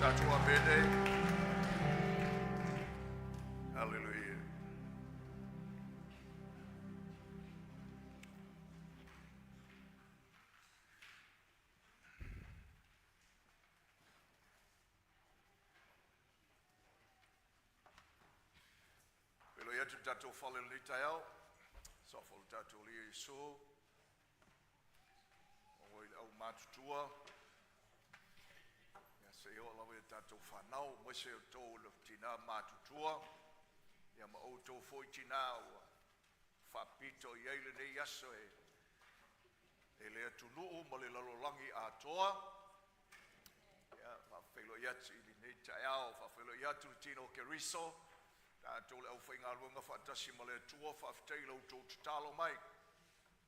Tatua bene. Hallelujah. Pelo ia tu tatua whale ni taiao. Sa whale tatua li iso. O i au mātutua. Se o lawe tatou whanau, mo se o tō le tina mātutua, ia ma o tō fōi tina ua whapito i eile nei aso e lea tunuu ma le lalolangi a toa, ia whawhelo i atu i nei taiao, whawhelo i atu tino ke riso, tātou le au whainga ruanga whatasi ma le tua, whawhteilo tō tutalo mai,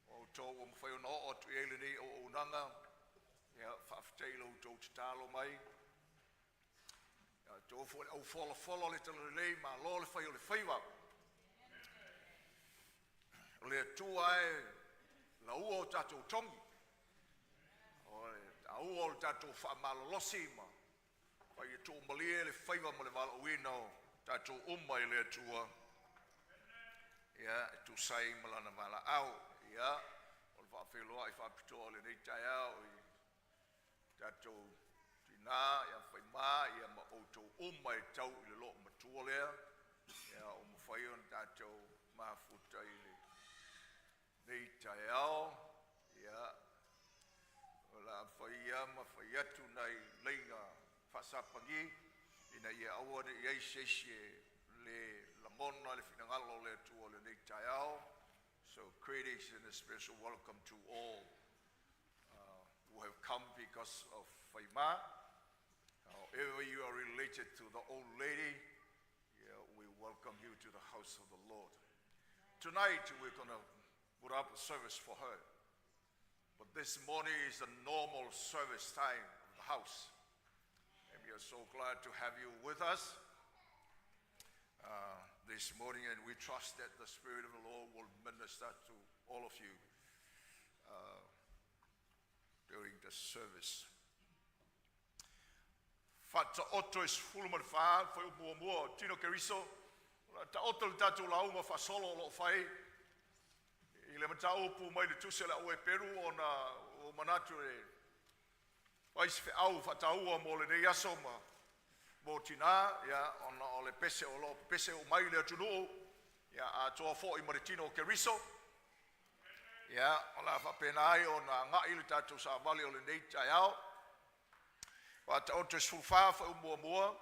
o tō o mwhai o no o tu i eile nei o unanga, ia whawhteilo tō tutalo mai, tō fōi au whola le tala lei ma lo le whai o le whaiwa. Le tua la ua o tātou tongi. O le ua o tātou whaamalolosi ma. Whai e tō malie le whaiwa ma le wala uina o tātou umai le tua. Ia, tū sai malana mala au. Ia, o le whawheloa i whapitoa le nei tai au i tātou nā, ia whai mā, ia ma outou umai tau i le loo matua lea, ia o mawhai on tātou mafuta i le nei tai ao, ia o la whai ia ma whai atu nei leinga whasapangi, ina ia awa ne iei sesie le lamona le finangalo le tua le nei tai ao, so greetings and a special welcome to all who have come because of whai mā. However you are related to the old lady, yeah, we welcome you to the house of the Lord. Tonight we're going to put up a service for her. But this morning is the normal service time of the house. And we are so glad to have you with us this morning, and we trust that the Spirit of the Lord will minister to all of you during the service. Fata oto is full man fa foi mo tino ke riso ta oto le tatu la uma fa solo lo fai i le mata upu mai le tusela o e peru ona o manatu e wais fe au fata ua mo le nei aso ma mo tina ya ona o le pese o lo pese o mai le tunu ya a toa fo i mo tino ke riso ya ola fa penai ona nga i le tatu sa vale o le nei taiao. Wat auto is fulfa for mua.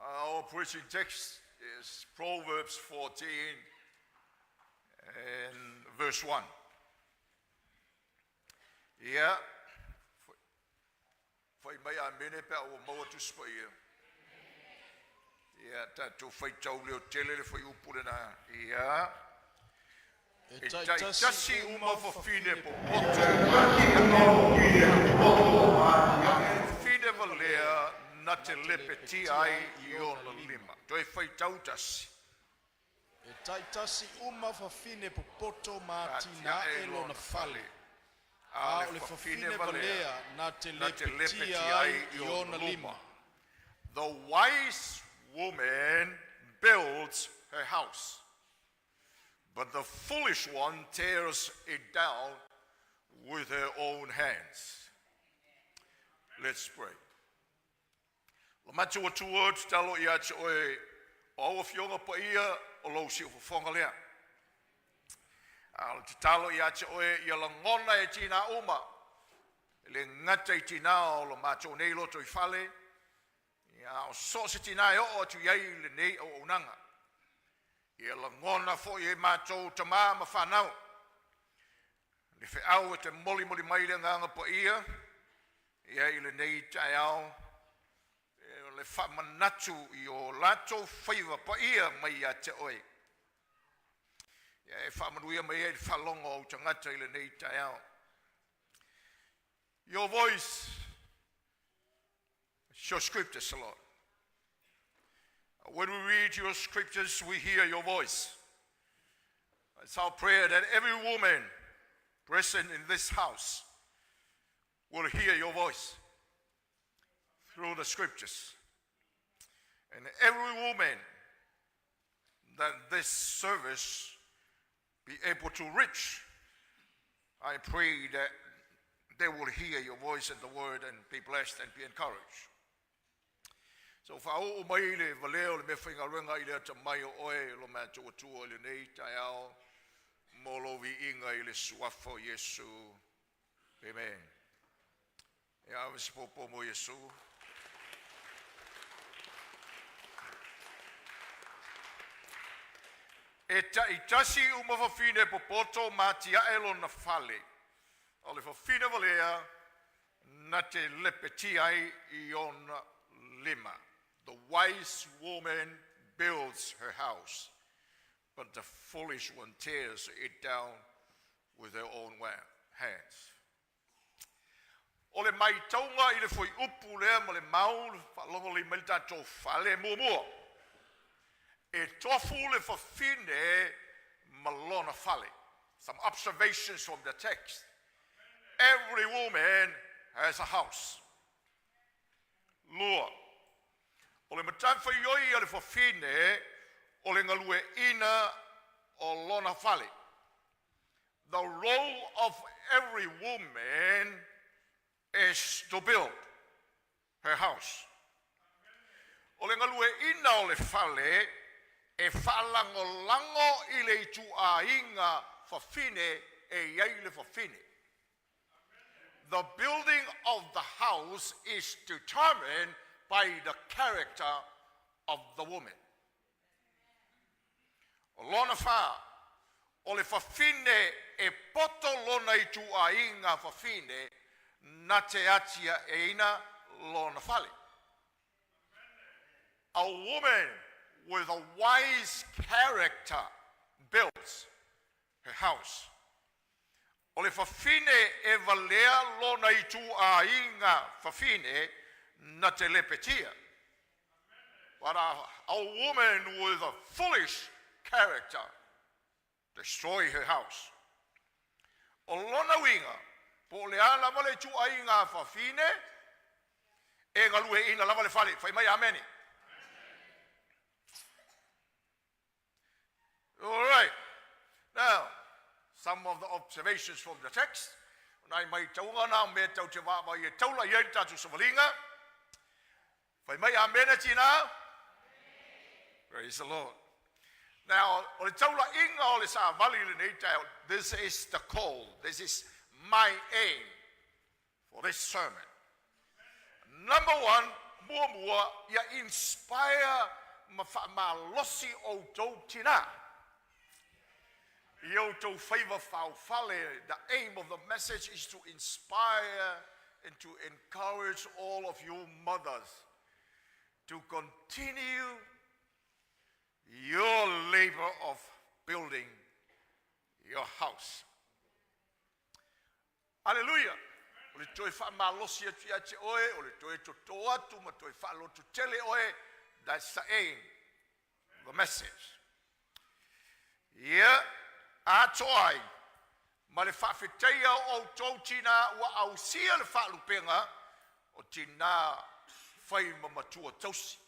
Our preaching text is Proverbs 14 and verse 1. Yeah. Fai mai a mene pe o maua tu spai. Yeah, tatu fai tau leo tele le fai upure na. Yeah. E tasi uma fine po poto fine valea na te lepe ti ai I ona lima. Toi fai tau tasi. E tasi uma fine po poto matina elo na fale. A o le fine valea na te lepe ti ai I ona lima. The wise woman builds her house, but the foolish one tears it down with her own hands. Let's pray. Lamatu atu words talo I atu oe o fionga pa ia o lo si ufonga lea. Al talo I atu oe ia langona e tina uma. Le ngata I tina o lo mato nei loto I fale. Ia o so se tina e o atu iai le nei o unanga. Ia langona fo I mātou tamā ma whanau. Le whi au e te moli mai le nganga pa ia. Ia I le nei tai au. Le whamanatu I o lato whaiva pa ia mai a te oe. Ia e whamanuia mai e whalongo o tangata I le nei tai au. Your voice, it's your scriptures, Lord. When we read your scriptures, we hear your voice. It's our prayer that every woman present in this house will hear your voice through the scriptures. And every woman that this service be able to reach, I pray that they will hear your voice and the word and be blessed and be encouraged. So whao mai le valeo le me whaingarenga I le tamai o oe lo mea tuatua le nei tai ao molo vi inga I le suafo Yesu. Amen. E awe sipopo mo Yesu. E tasi umawhawhine popoto matia elo na whale. O le whawhine valea na te lepeti ai I ona lima. The wise woman builds her house, but the foolish one tears it down with her own hands. O le mai taunga I le foi upu lea ma le maul, whalongo le meltato whale mua. E tofu le whawhine malona whale. Some observations from the text. Every woman has a house. Lua. O le matanwha ioi a le whawhine o le ngalue ina o lona whale. The role of every woman is to build her house. O le ngalue ina o le whale e whalangolango I le tuainga whawhine e iai le whawhine. The building of the house is determined by the character of the woman. O lona wha, o le whawhine e poto lona I tuainga whawhine na te atia e ina lona whale. A woman with a wise character builds her house. O le whawhine e valea lona I tuainga whawhine na te lepetia. But a woman with a foolish character destroy her house. O lona winga, po le ala male tuainga whawhine, e ngalue ina lava le whale. Whai mai ameni. All right. Now, some of the observations from the text. Nai mai taunga na me tau te wāwa I e taula I e tatu savalinga. Whai mai amena tina. Praise the Lord. Now, o le taula inga o le sa vali le nei tau. This is the call. This is my aim for this sermon. Number one, mua ia inspire ma losi o tau tina. The aim of the message is to inspire and to encourage all of you mothers to continue your labor of building your house. Hallelujah. That's the aim of the message. Yeah. Atoai, ma le whawheteia o tau tina wa au sia le whaalupenga o tina whai mamatua tausi.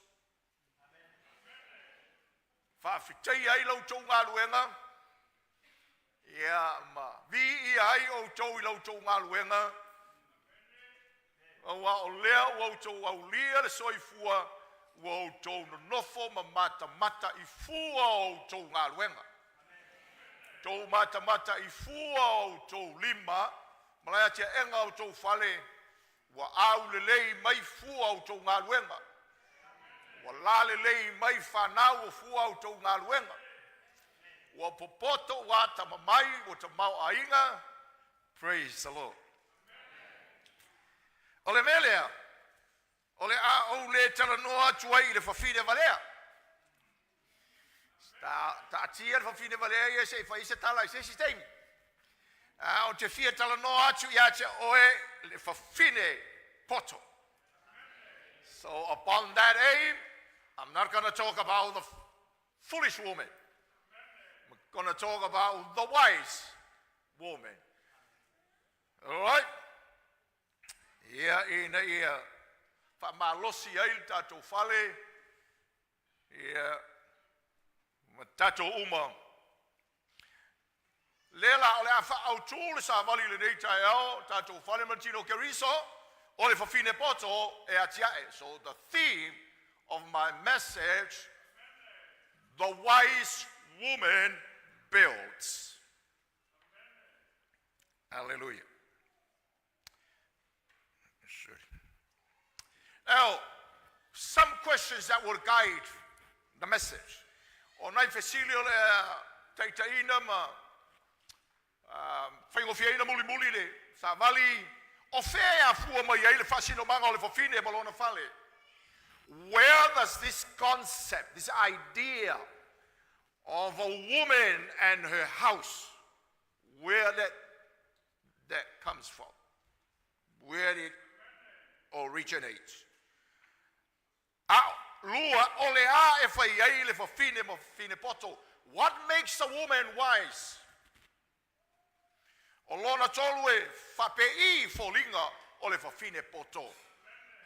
Whawheteia I lau tau ngā luenga, ia ma vi I ai o tau I lau tau ngā luenga, wa o lea o tau au lia le soifua, wa o tau nonofo ma mata I fua o tau ngā luenga. Tau mata I fua o tau lima, malaya tia enga o tau whale, wa au le lei mai fua o tau ngā luenga. Wa la le lei mai whanau o fua o tau ngā luenga. Wa popoto wa tamamai o ta mau ainga. Praise the Lord. O le melea, o le a o le talanoa tuai I le whawhine valea. Ta tia le whawhine valea ia se whaise tala I se sistemi. O te whia tala no atu ia te oe le whawhine poto. So upon that aim, I'm not going to talk about the foolish woman. I'm going to talk about the wise woman. Ia ia whamalosi ai tātou whale. Ia tātou uma. Lela ole a wha au tūle sa wali le nei tai au, tātou whale matino ke riso, ole whawhine poto e atiae. So the theme of my message, the wise woman builds. Hallelujah. Now, some questions that will guide the message. O nai fesilio le taitaina ma whaingofiaina muli muli le sa vali o whea fua mai ai le whasino manga o le whawhine e balona whale. Where does this concept, this idea of a woman and her house, where that comes from? Where it originates? Lua ole a e whai ai le whawhine mo whine poto. What makes a woman wise? O lona Toelupe whapei fōlinga o le whawhine poto.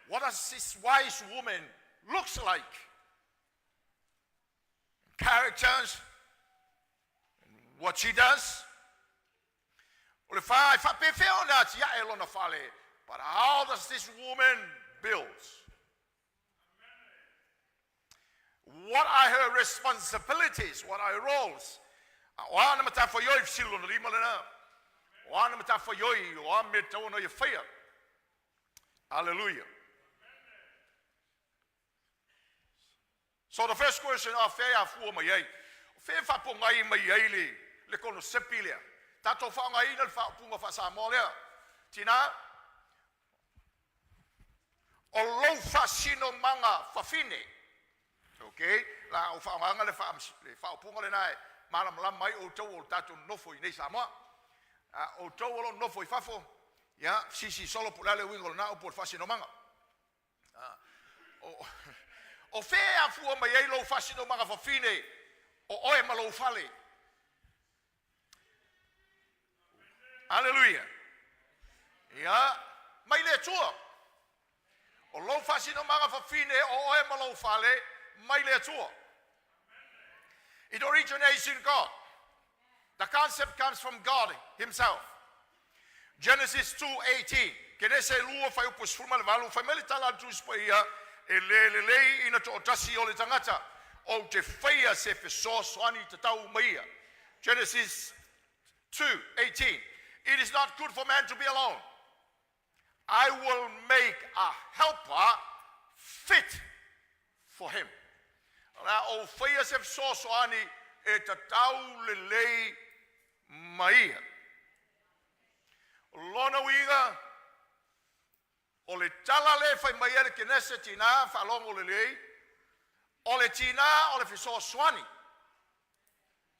What does this wise woman looks like? Characters, what she does. O le whape wheo nā tia e lona whale. But how does this woman build? What are her responsibilities? What are her roles? Oana mata for yoi fsilo na lima lena. Oana mata for yoi o ame tau no ye whaia. Hallelujah. So the first question of whea fua mai ai. Whea whapo ngai mai ai le kono sepi lea. Tato wha ngai na whapunga whasa mo lea. Tina, o lou whasino manga whawhine. Okay, la o fa manga le fa punga le nai mala mala mai o tau o tatu nofo i nei Samoa o tau o nofo i fafo ya sisi solo pulale wingo na o por fasi no manga o fe a fu mai ai lo fasi no manga fa fine o oe malo fale. Hallelujah. Ya mai le tua o lo fasi no manga fa fine o oe malo fale. It originates in God. The concept comes from God himself. Genesis 2:18. Kenese lua fai upos fuma le valu fai mele tala tus pa ia e le ina to tasi o le tangata o te whaia se feso soani te tau maia. Genesis 2:18. It is not good for man to be alone. I will make a helper fit for him. Ra o whaia se sosoani e ta tau le lei maia. Lona wiga o le tala le whai maia le kenese tina whalongo le lei o le tina o le fisosoani.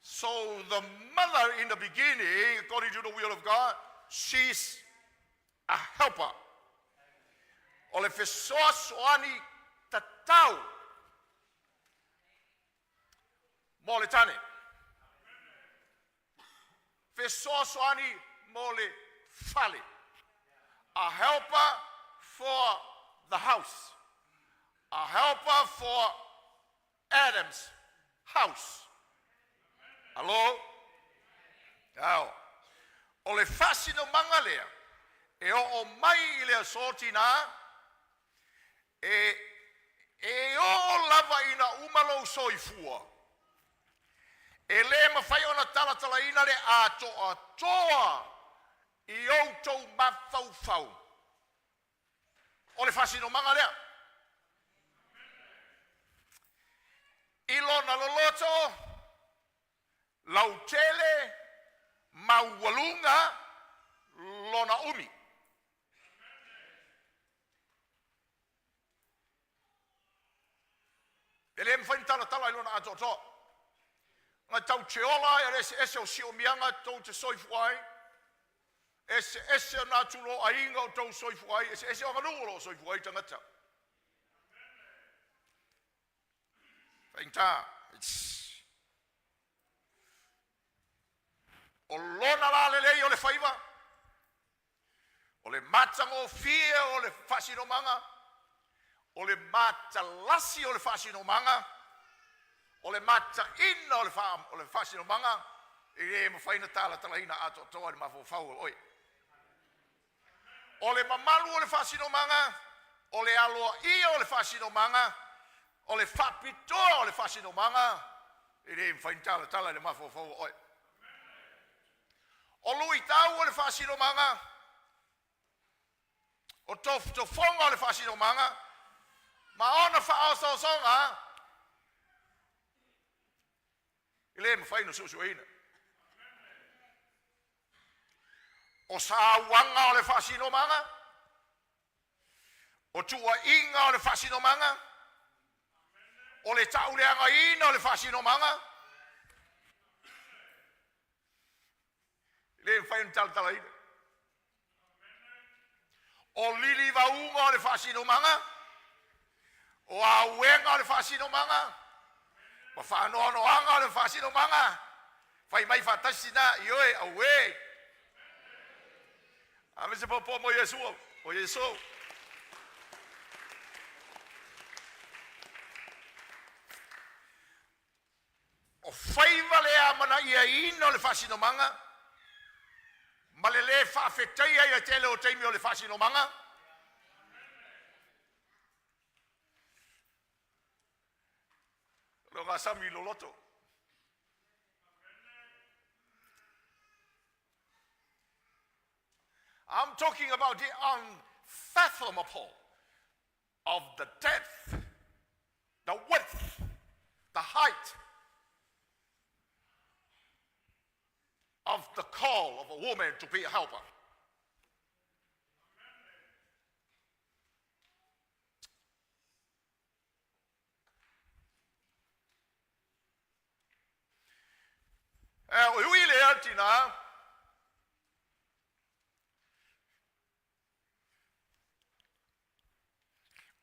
So the mother in the beginning, according to the will of God, she's a helper. O le fisosoani ta tau mo le tane. Fesosoani mo le fale. A helper for the house. A helper for Adam's house. Hello? Now, o le fasino mangalea e o mai le sortina e o lava ina umalo soifua. E le mawhai ona talatala ina le atoa i outou mawhauwhau. O le whasino manga lea. I lona loloto, lautele, maualunga, lona umi. E le mawhai talatala i lona atoa. Nga tau cheola e ese o sio mianga tau te soifuai. Ese o natulo a inga o tau soifuai. Ese o nganuolo o soifuai tangata. Whainta, o lona la lelei o le whaiva. O le matango fia o le whasinomanga, o le matalasi o le whasinomanga, o le mata ina o le whasinomanga, i re mawhaina tala talaina ato toa ni mawhau oi. O le mamalu o le whasinomanga, o le aloa ia o le whasinomanga, o le whapitoa o le whasinomanga, i re mawhaina tala ni mawhau oi. O lui tau o le whasinomanga, o tofonga o le whasinomanga, ma ona whaososonga, i le mawhaina susuina. O sa wanga o le whasinomanga, o tua inga o le whasinomanga, o le tauleanga ina o le whasinomanga, le whain tala ina. O lili vaunga o le whasinomanga, o awenga o le whasinomanga, o whanoanoanga o le whasinomanga, whai mai whatasina i oe awe. Ame se popo mo Yesu, o Yesu. O whaiva le amana ia ina o le whasinomanga, ma le whaafetaia ia tele o teimi o le whasinomanga. Longa sami loloto. I'm talking about the unfathomable of the depth, the width, the height of the call of a woman to be a helper.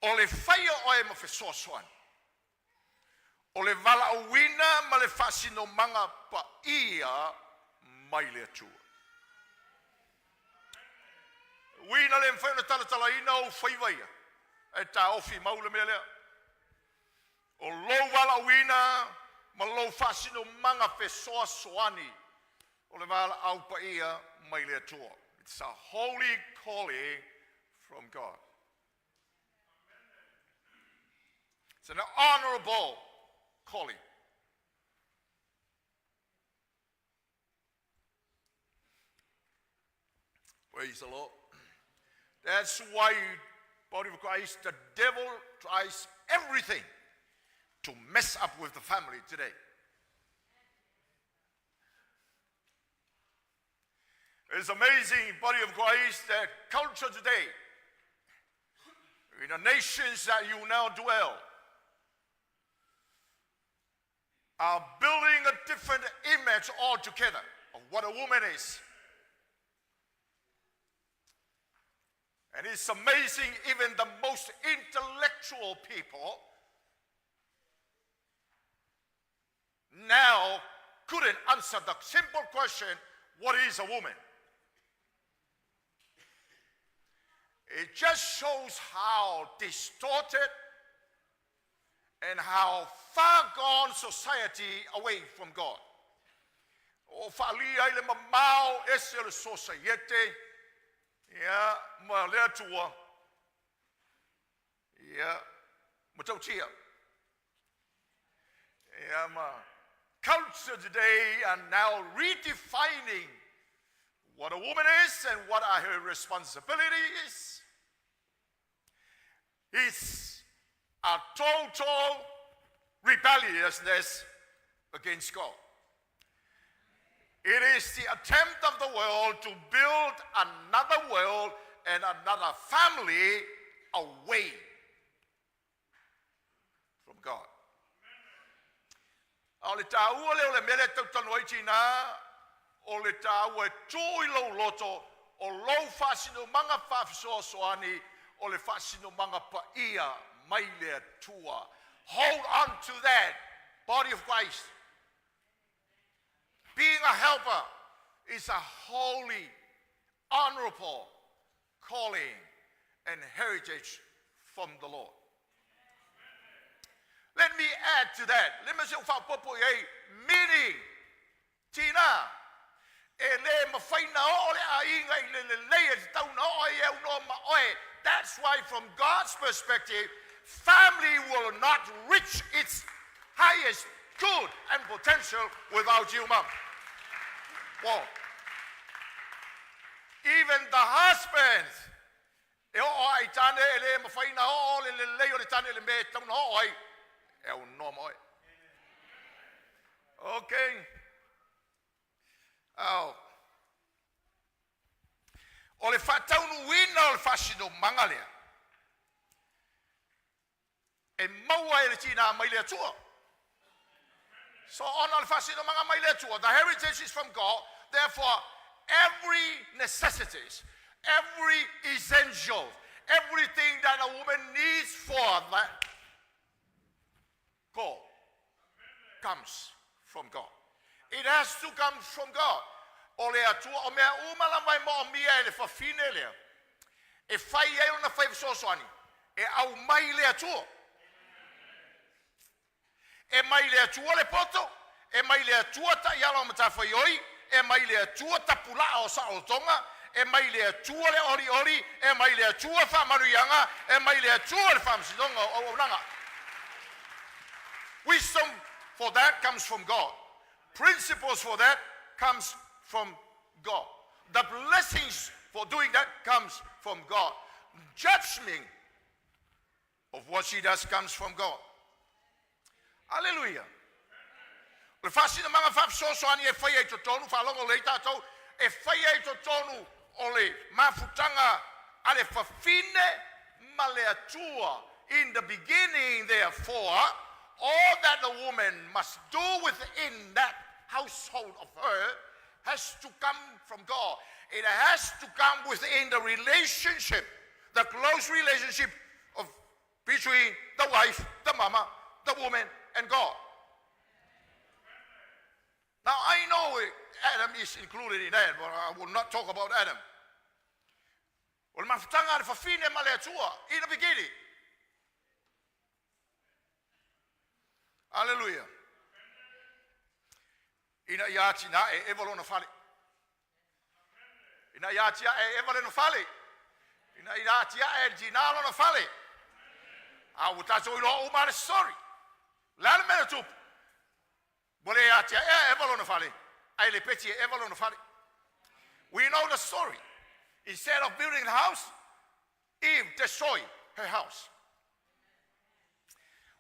O le whaia oe ma whesoasoan. O le wala awina ma le whasinomanga pa ia mai le atua. Wina le mwhaina talatala ina o whaiwaia. E ta ofi maule mea lea. O lo wala awina ma lo whasinomanga whesoasoani. O le wala au pa ia mai le atua. It's a holy calling from God. It's an honorable calling. Praise the Lord. That's why, body of Christ, the devil tries everything to mess up with the family today. It's amazing, body of Christ, that culture today, in the nations that you now dwell, are building a different image altogether of what a woman is. And it's amazing, even the most intellectual people now couldn't answer the simple question, what is a woman? It just shows how distorted and how far gone society away from God. O whalia ile mamau ese le society, ya ma lea tua, ya matautia. Ya ma culture today are now redefining what a woman is and what are her responsibilities. It's a total rebelliousness against God. It is the attempt of the world to build another world and another family away from God. O le tāua leo le mele tautanu aitina, o le tāua tui lau loto, o lau whasino manga whawhisoasoani, o le whasino manga paia mai lea tua. Hold on to that, body of Christ. Being a helper is a holy, honorable calling and heritage from the Lord. Let me add to that. Let me say, meaning, Tina, that's why, from God's perspective, family will not reach its highest good and potential without you, Mom. Well, even the husbands, okay. Oh. O le whataunu wina o le whasino mangalea. E maua e le tina mai lea tua. So on al whasino manga mai lea tua. The heritage is from God. Therefore, every necessities, every essential, everything that a woman needs for that God comes from God. It has to come from God. O lea tua o mea umala mai mo o mia e le whawhine lea. E whai e ona whai sosoani. E au mai lea tua. E mai lea tua le poto. E mai lea tua ta iala o mata whaioi. E mai lea tua ta pula o sa o tonga. E mai lea tua le ori ori. E mai lea tua whamanuianga. E mai lea tua le whamsidonga o nanga. Wisdom for that comes from God. Principles for that comes from God. The blessings for doing that comes from God. Judgment of what she does comes from God. Hallelujah. Le fasina manga fap so ani e fai e tonu fa longo le tatou e fai e tonu o le mafutanga ale fafine maleatua. In the beginning, therefore, all that the woman must do within that household of her has to come from God. It has to come within the relationship, the close relationship of between the wife, the mama, the woman, and God. Now I know Adam is included in that, but I will not talk about Adam. In the beginning. Hallelujah. Ina iati na e evolo na fale. Ina iati e evolo na fale. Ina iati e ginalo na fale. A utaso ilo umare story. Lal me tup. Bole iati e evolo na fale. Ai le peti e evolo na fale. We know the story. Instead of building a house, Eve destroyed her house.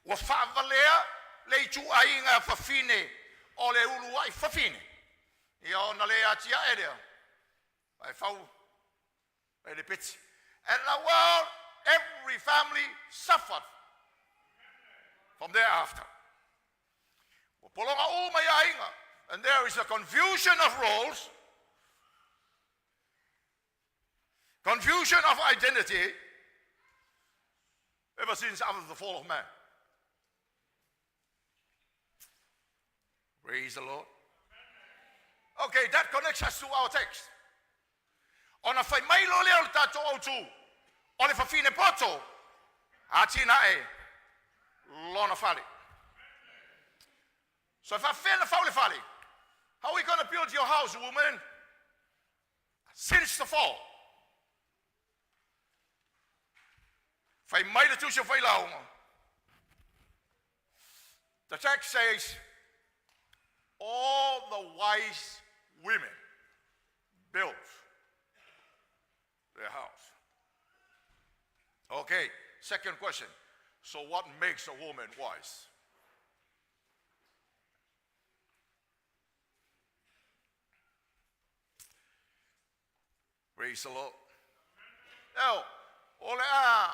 Wa favalea le tu ainga fafine. Ole ulu ai fafine. Ia ona le atia ere. Ai fau. Ai le piti. And in the world, every family suffered from thereafter. Polonga uma ia ainga. And there is a confusion of roles. Confusion of identity. Ever since after the fall of man. Praise the Lord. Okay, that connects us to our text. Ona fai mai lo leo tato o tu. Ole fa fine poto. Atina e lona fale. So if I fail the fale fale, how are we going to build your house, woman? Since the fall. Fai mai le tu se fai la uma. The text says, all the wise women built their house. Okay, second question. So what makes a woman wise? Praise the Lord. Now, ole a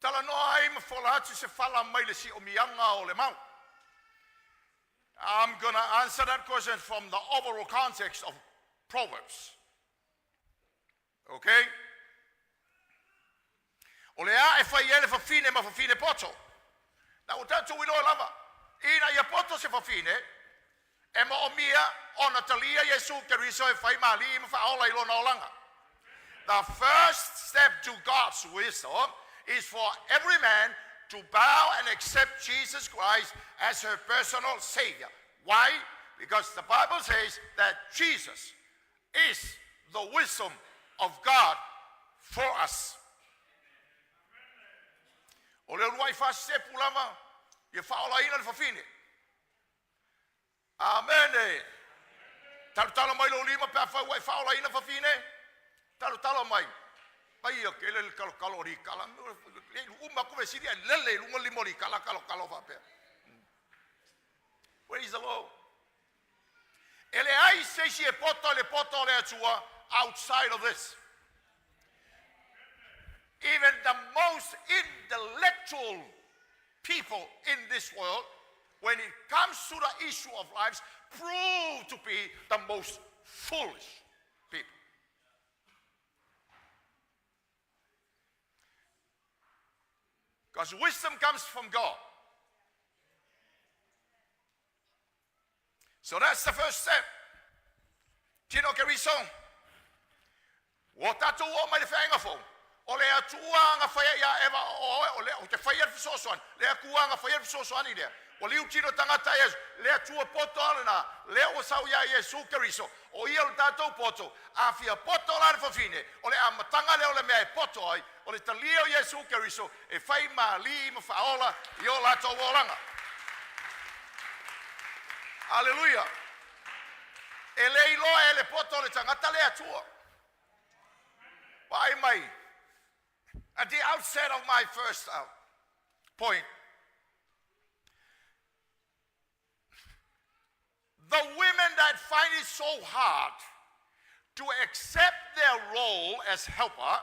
tala no ai ma folati se fala mai le si o mianga o le mau. I'm going to answer that question from the overall context of Proverbs. Okay? O le a e fai ele fa fine ma fa fine poto. Na utanto wilo lava. Ina ia poto se fa fine. E mo o mia o na talia Yesu Keriso e fai mali ma fa ola ilo na olanga. The first step to God's wisdom is for every man to bow and accept Jesus Christ as her personal Savior. Why? Because the Bible says that Jesus is the wisdom of God for us. O le ruai fa se pulama ye fa ola ina le fafine. Amen. Talo mai lo lima pa fa wai fa ola ina fafine. Talo mai. Pai o ke le kalori kala. Uma ku ve siria lele lungo limori kala fa pe. Praise the Lord. Ele ai se si e poto le atua outside of this. Even the most intellectual people in this world, when it comes to the issue of lives, prove to be the most foolish people. Because wisdom comes from God. So that's the first step. Tino Keriso. Wotatu o mai fenga fo. O le atua nga faya ya eva o le o te faya fisosoan. Le akua nga faya fisosoan ide. O liu tino tangata Yesu. Le atua poto na. Le o sau ya Yesu Keriso. O ia o tatou poto. A fia poto la le fafine. O le amatanga le o le mea poto ai. O le talio Yesu Keriso. E fai ma li ma faola. I o lato wolanga. Hallelujah. Ele iloa ele poto le tangata le atua. Pai mai. At the outset of my first point, the women that find it so hard to accept their role as helper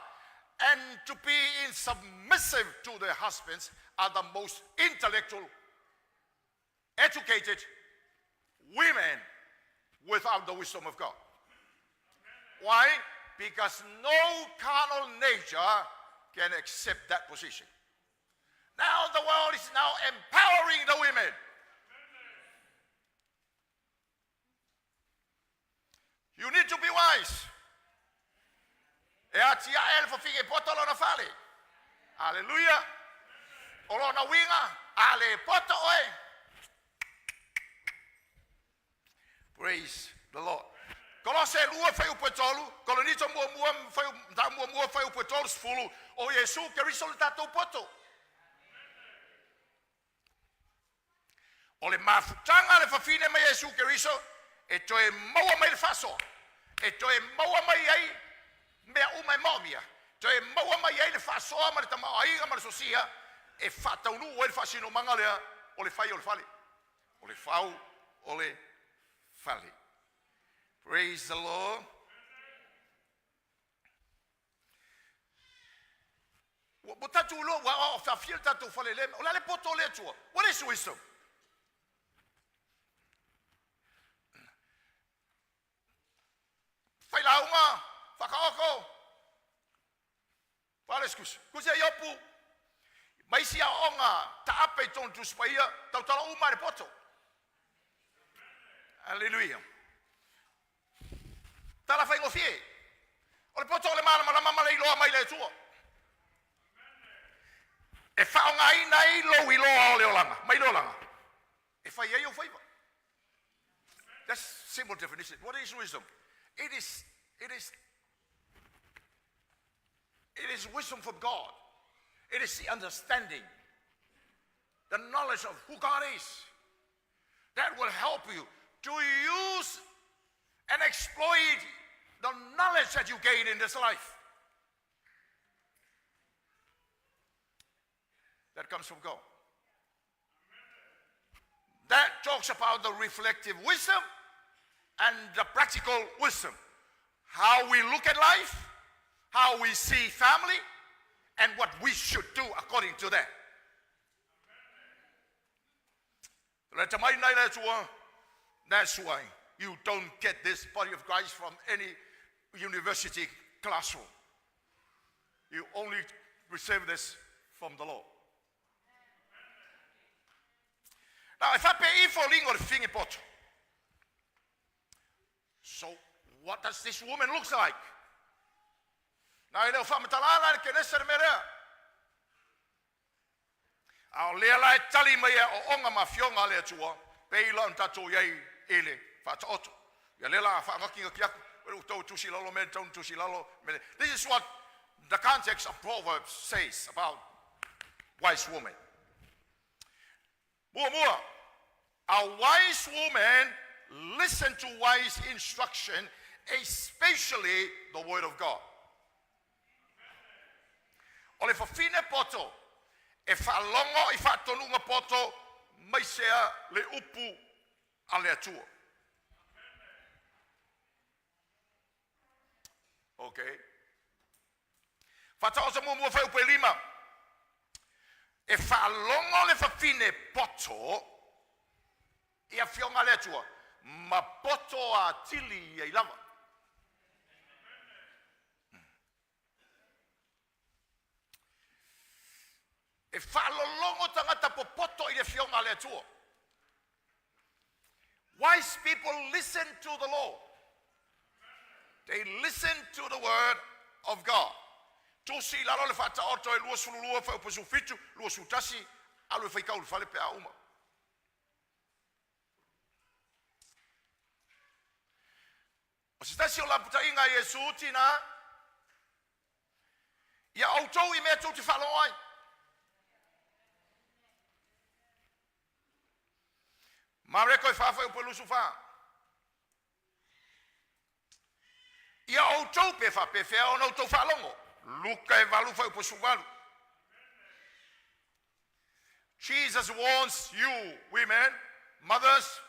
and to be submissive to their husbands are the most intellectual, educated women without the wisdom of God. Why? Because no carnal nature can accept that position. Now the world is now empowering the women. You need to be wise. Hallelujah. Olona winga ale poto oi. Praise the Lord. Kolose lua fai o potolu, kolonito mua fai o potolu sfulu, o Yesu Keriso le tatou poto. O le mafutanga le fafine mai Yesu Keriso, e toe maua mai le faso, e toe maua mai ai, mea umai maumia, toe maua mai ai le faso, ma le tama aiga ma le sosia, e fataunu o le fasino manga lea, o le fai o le fale, o le fau o le fale. Praise the Lord. Botatu lo wa fa fiel tatu fale le o la le poto le tua. What is wisdom? Fai la uma, fa kaoko. Fale skus. Kusia yopu. Mai sia onga ta ape ton tu spaia, tau tala uma le poto. Hallelujah. Tala fai ngofie. O le poto le mama le iloa mai le tua. E fa nga ina ilo iloa o le olanga, mai le olanga. E fai ai o faiva. That's simple definition. What is wisdom? It is wisdom from God. It is the understanding, the knowledge of who God is that will help you to use and exploit the knowledge that you gain in this life. That comes from God. That talks about the reflective wisdom and the practical wisdom. How we look at life, how we see family, and what we should do according to that. That's why you don't get this body of Christ from any university classroom. You only receive this from the Lord. Now, if I pay for lingo finger pot, so what does this woman look like? Na ile fa matalala ke neser mere. Au le la tali mai o onga mafionga le tua. Pe ilo ntato yai ele fa toto. Ya le la fa ngaki ngaki this is what the context of Proverbs says about wise woman. A wise woman listen to wise instruction, especially the word of God. Ole fa fine poto e fa longo e fa tonunga poto mai sea le upu ale atua. Okay. Fata osa mo fa upu lima. E fa longo le fa fine poto e a fionga le atua. Ma poto a tili e lava. E fa longo tangata po poto e fionga le atua. Wise people listen to the Lord. They listen to the word of God. Tosi lalo le fata oto e lua sululua fa upasu fitu, lua sutasi, alu fa ikau le fale pe a uma. O se tasi o la puta inga Yesu tina, ia autou I mea tau te whalo ai. Mareko e whawhai upalusu wha. Ia autou pe fa pe fea o autou whalongo. Luka e valu fa upasu valu. Jesus warns you, women, mothers,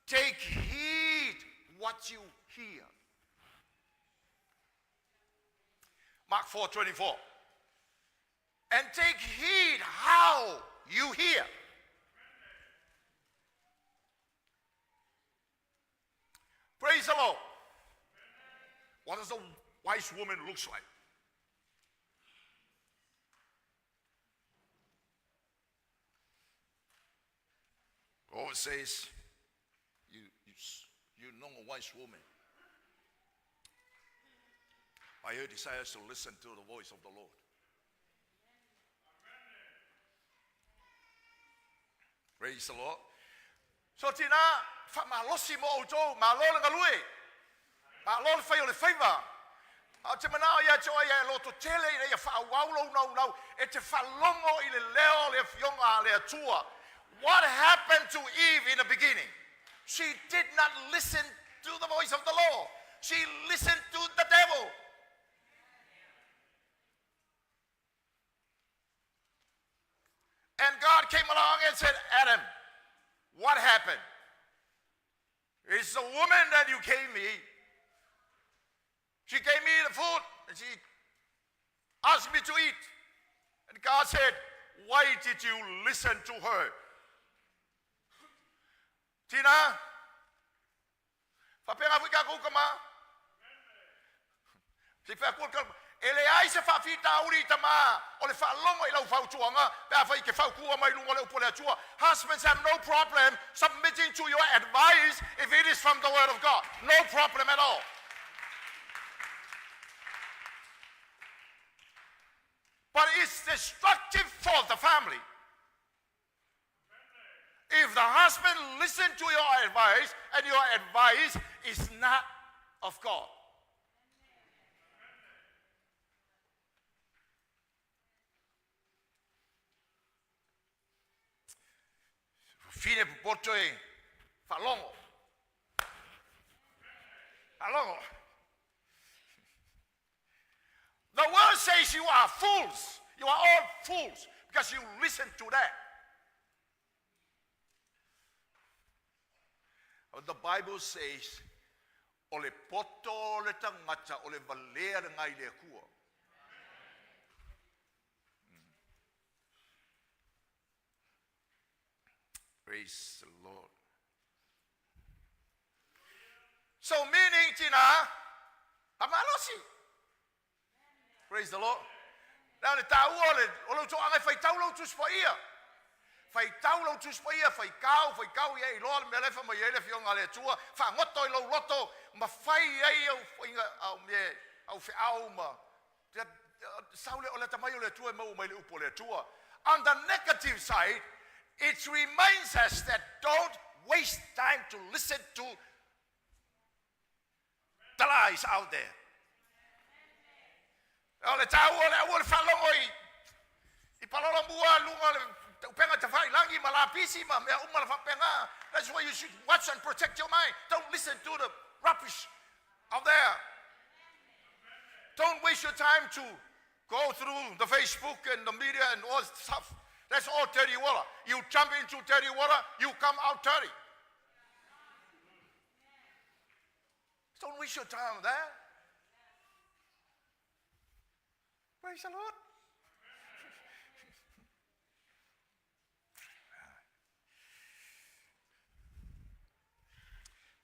take heed what you hear. Mark 4:24. And take heed how you hear. Praise the Lord. What does a wise woman looks like? God says, you know a wise woman. By her desires to listen to the voice of the Lord. Praise the Lord. So tina fa malosi mo auto malole galue. Malole fa yo le favor. A te mana ia cho ia lo to tele ia fa waulo no e te fa longo I le leo le fionga le atua. What happened to Eve in the beginning? She did not listen to the voice of the Lord. She listened to the devil. And God came along and said, Adam, what happened? It's the woman that you gave me. She gave me the food and she asked me to eat. And God said, why did you listen to her? Tina, fapenga fika kukama. Si fa kukama. Ele ai se fa fita uri tama. Ole fa longo I lau fa utuanga. Pe fa ike fa kua mai lungo le upole atua. Husbands have no problem submitting to your advice if it is from the word of God. No problem at all. But it's destructive for the family. If the husband listens to your advice and your advice is not of God. Fine porto e falongo. Falongo. The word says you are fools. You are all fools because you listen to that. The Bible says, ole poto le tangata, ole valea ngai le kua. Praise the Lord. So meaning, Tina, amalosi. Praise the Lord. Now the tau ole to angai fai tau lo tu spaia. Fai tau lo tu spaia, fai kau ia I loa me lefa mai ele fionga le tua, fa ngoto I lo loto, ma fai ai au inga au me au fe au ma Saule ole tamai ole tua mau mai le upo le tua. On the negative side, it reminds us that don't waste time to listen to the lies out there. Ole tau ole falongoi. Ipalolo bua lunga penga tafai langi malapisi ma mea umala penga. That's why you should watch and protect your mind. Don't listen to the rubbish out there. Don't waste your time to go through the Facebook and the media and all stuff. That's all dirty water. You jump into dirty water, you come out dirty. Don't waste your time there. Praise the Lord.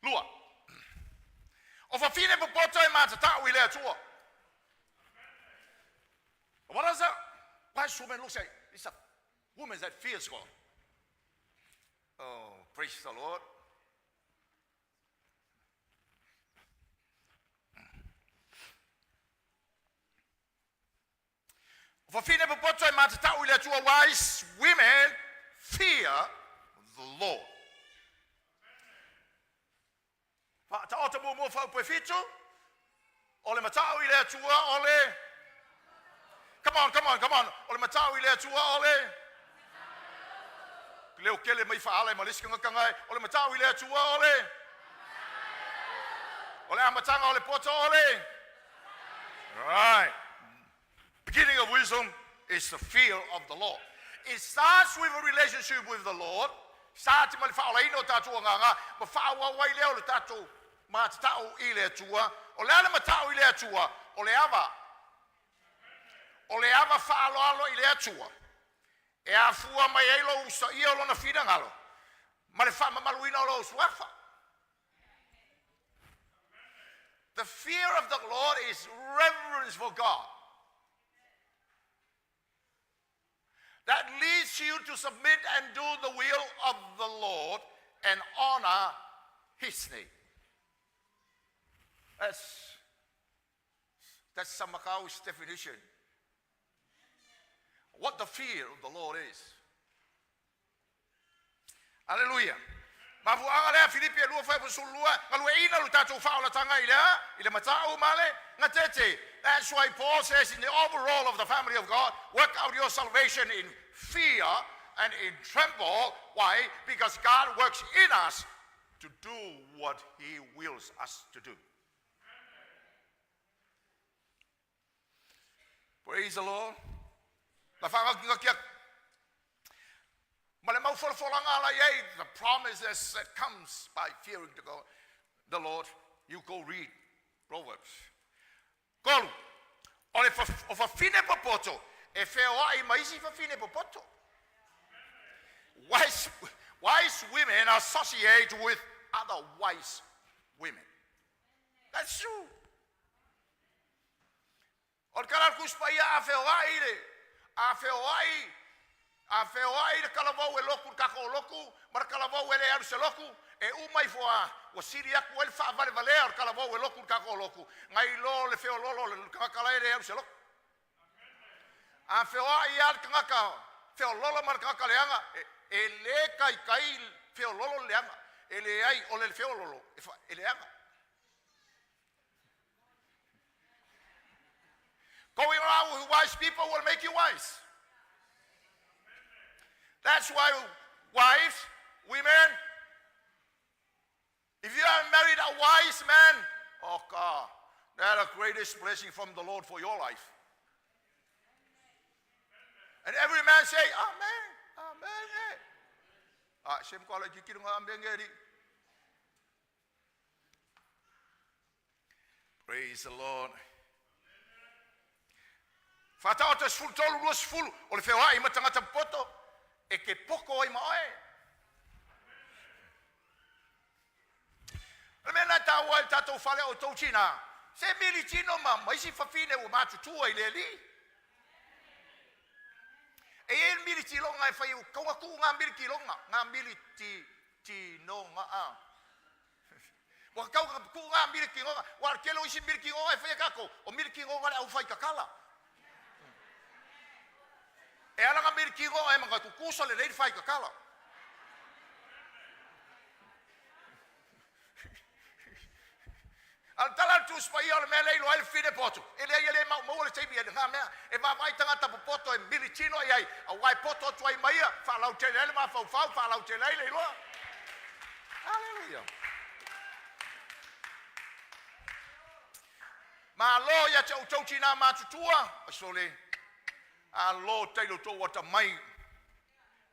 Lua. Of a fine popoto e matata we let to. What is that? Wise woman looks like it's a woman that fears God. Oh, praise the Lord. For fine popoto e matata we let to wise women fear the Lord. Ta ota mo fa pe fitu. Ole matau ile tua ole. Come on. Ole matau ile tua ole. Leo kele mai fa ala malisi kangai. Ole matau ile tua ole. Ole amatanga ole poto ole. Right. Beginning of wisdom is the fear of the Lord. It starts with a relationship with the Lord. Starts mal fa ala ino tatu nganga, ma fa wa wai leo le tatu. Ma tau ile tua, o le ana matau ile tua, o le ava fa alo ile tua. E a fua mai elo usa ia lo na fina ngalo. Ma le fa maluina lo swafa. The fear of the Lord is reverence for God. That leads you to submit and do the will of the Lord and honor His name. That's Samakau's definition. What the fear of the Lord is. Hallelujah. Mafuanga le Filipi lua fa sulua, ngalua ina lu tatu fa la tanga ile matau male ngatete. That's why Paul says in the overall of the family of God, work out your salvation in fear and in tremble. Why? Because God works in us to do what He wills us to do. Praise the Lord. The promises that comes by fearing the Lord. You go read Proverbs. Go. Ole of a fine popoto. E feo maisi fa fine popoto. Wise women associate with other wise women. That's true. O kala kuspaya a feoai le kalavau e loku kako loku mar kalavau ele ar se loku e umai foa o siria ku el fa vale vale ar kalavau e loku kako loku ngai lo le feo lolo le kakala ele ar se loku a feoai ar kaka feo lolo mar kakale anga e le kai feo lolo le anga ele ai o le feo lolo ele anga. Going around with wise people will make you wise. That's why wives, women, if you have married a wise man, oh God, that's the greatest blessing from the Lord for your life. And every man say, Amen, Amen. Praise the Lord. Fatao te sful tolu luas ful o le fewa I matangata poto e ke poko I maoe. Le mena tawa il tato fale o touchina. Se mili chino ma maisi fafine o matu tua I le li. E el mili tilonga e fai u kawaku nga mili kilonga nga mili ti no nga a. Wa kau ku nga miliki ngo wa kelo isi miliki ngo e fai kako o miliki ngo ngale au fai kakala e ala nga miliki ngo e manga ku kuso le rei fai kakala al tala tu spai al mele lo al fine poto ele mau le temi nga mea e va vai tanga tapu poto e milicino ai a wai poto tu ai mai fa lau tele ma fa lau tele le lo haleluya ma lo ya tau tina matutua sole a lo tailo to wata mai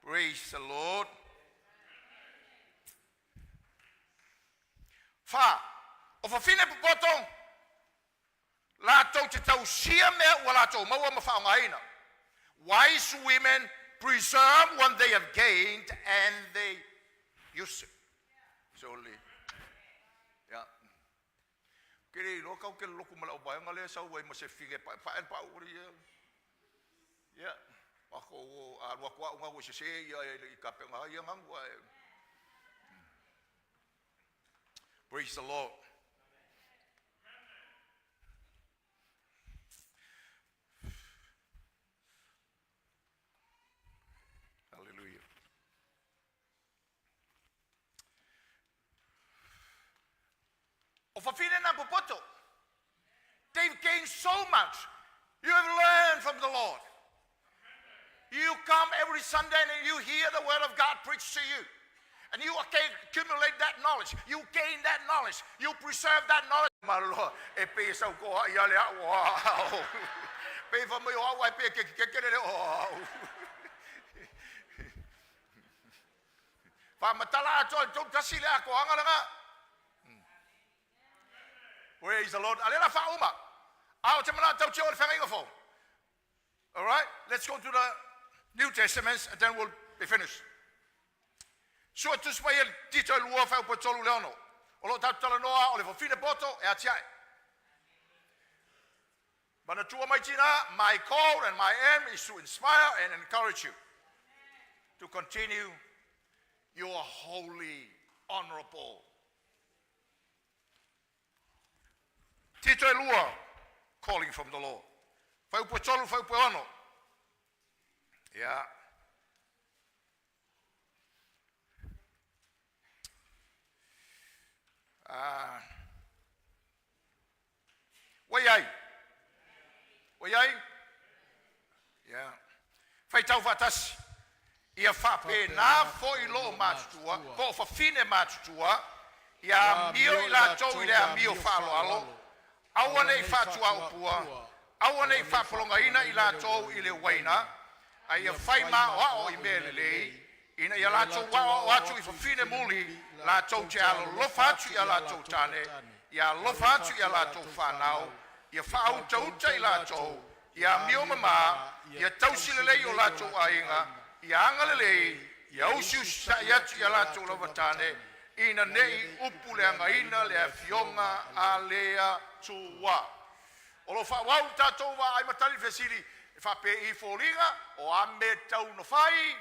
praise the Lord fa o fa fine poto la tau sia me wala tau maua ma fa ngaina wise women preserve what they have gained and they use it sole kiri lo kau ke loku mala obai ngale sau wai mase finge pa uri ya ako wa kwa nga wo se ya i ka pe nga ya ngwa praise the Lord hallelujah of a feeling na popoto. They've gained so much. You have learned from the Lord. You come every Sunday and you hear the word of God preached to you. And you accumulate that knowledge. You gain that knowledge. You preserve that knowledge. Malo e pe sa ko ya le wow. Pe fa mo wa pe ke le wow. Fa matala to tasile ko anga nga. Praise the Lord. Alela fa uma. Au te mana tau tio le whanginga fo. All right, let's go to the New Testament and then we'll be finished. So tu spai el tito lua fa po tolu leono. O lo tatu tala noa o le fine poto e atiai. But the tua mai tina, my call and my aim is to inspire and encourage you to continue your holy, honorable Tito Elua, calling from the Lord. Fai upo tolu, fai upo ono. Yeah. Waiai. Waiai? Yeah. Fai tau fatasi. Ia fape na fo ilo matutua, ko fa fine matutua, ia mio ila tau ila mio falo alo. Aua nei fatua upua, aua nei fapolonga ina ila tau ile waina, a ia faima wao i mele lei, ina ia la tau wao atu i fafine muli, la tau te alo lofatu ia la tau tane, ia lofatu ia la tau whanau, ia whau tau te ila tau, ia mio mama, ia tausile lei o la tau ainga, ia angale lei, ia usiu sa iatu ia la tau lavatane, ina nei upu le angaina le afionga a lea tua. O lo fa wau tatou wa ai matali fesiri fa pe I folinga o ame tau no fai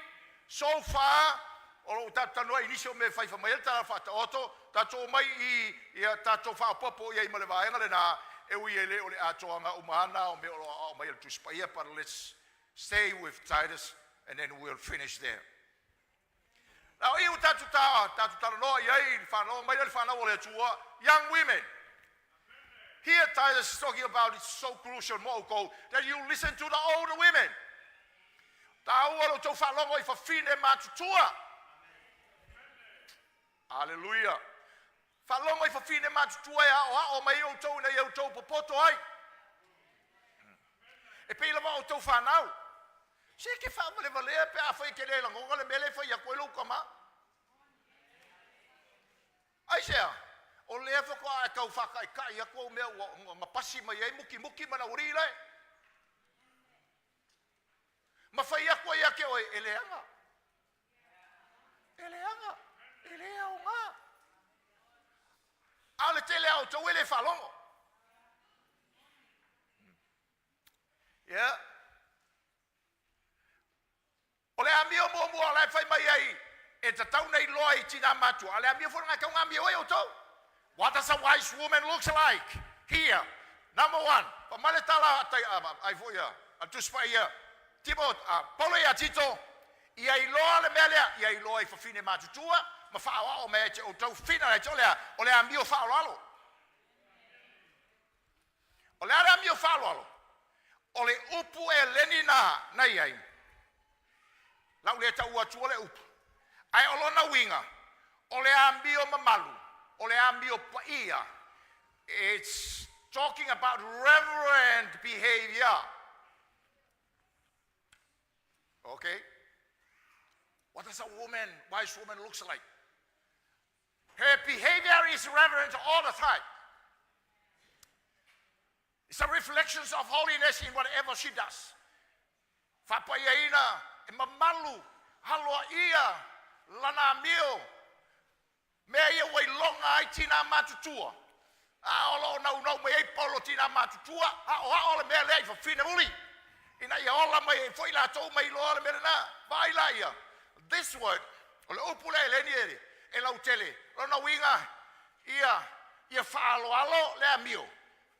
so far o lo tatou no inisio me fai fa mai ta fa oto tatou mai I ia tatou fa popo ia I male vaenga le na e ui ele o le atoanga umana o me o mai tu spaia but let's stay with Titus and then we'll finish there. Now, you young women. Here, Titus is talking about it's so crucial, Moko, that you listen to the older women. Hallelujah. Se che fa le valere per fare che le langoga le mele fa ya quello come ai sia o le fa qua ka fa ka ya ko me ma passi ma ye muki ma na urile ma fa ya ko ya ke o eleanga o ma ale tele auto ele fa longo yeah. Ole amio mo ala fai mai ai e tatau nei loi tina matu ale amio fo nga ka amio e o to What does a wise woman look like? Here, number one. Pamaletala ay foya. Atuspa ia. Timot polo ia tito. Ia iloa le melea. Ia iloa I fafine matutua. Ma faawa o me te o tau fina le tolea. O le amio faolalo. O le amio faolalo. O le upu e leni na iai. Lau le tau atu o le upu. Ai olona winga. O le ambio mamalu. O le ambio paia. It's talking about reverent behavior. Okay? What does a woman, wise woman looks like? Her behavior is reverent all the time. It's a reflection of holiness in whatever she does. Fapayaina, mamalu, haloa ia, lana mio, mea wai longa ai tina matutua. Aolo no mea polo tina matutua, aolo mea lei fa fine uli. Ina ia ola mai foi la tau mai loa mea na, vai la ia. This word, ole upule leni ere, e lau tele, lona winga, ia faaloalo lea mio.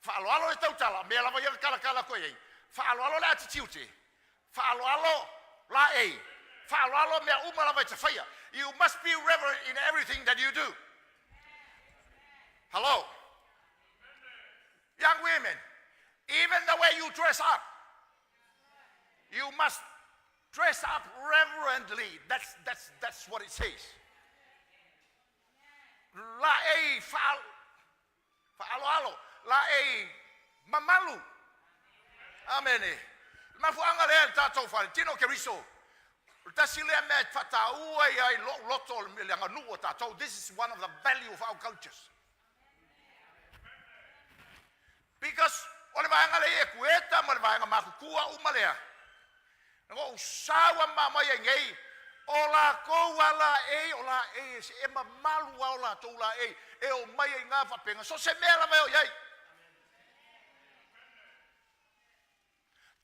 Faaloalo e tautala, mea lava ia kala koe ei. Faaloalo le attitude. Faaloalo la ei. Faaloalo mea uma lava te whaia. You must be reverent in everything that you do. Hello? Young women, even the way you dress up, you must dress up reverently. That's what it says. La ei faaloalo. La e mamalu. Amen. Mafuanga le tatou fa tino keriso. Tasile me fatau ai loto le nganu tatou. This is one of the value of our cultures. Because ole vanga le ekueta mo vanga makukua umalea. Ngo sawa mama ye ngei. Ola ko ola e se e mamalu ola to la e o mai nga fa penga so se mela mai o yai.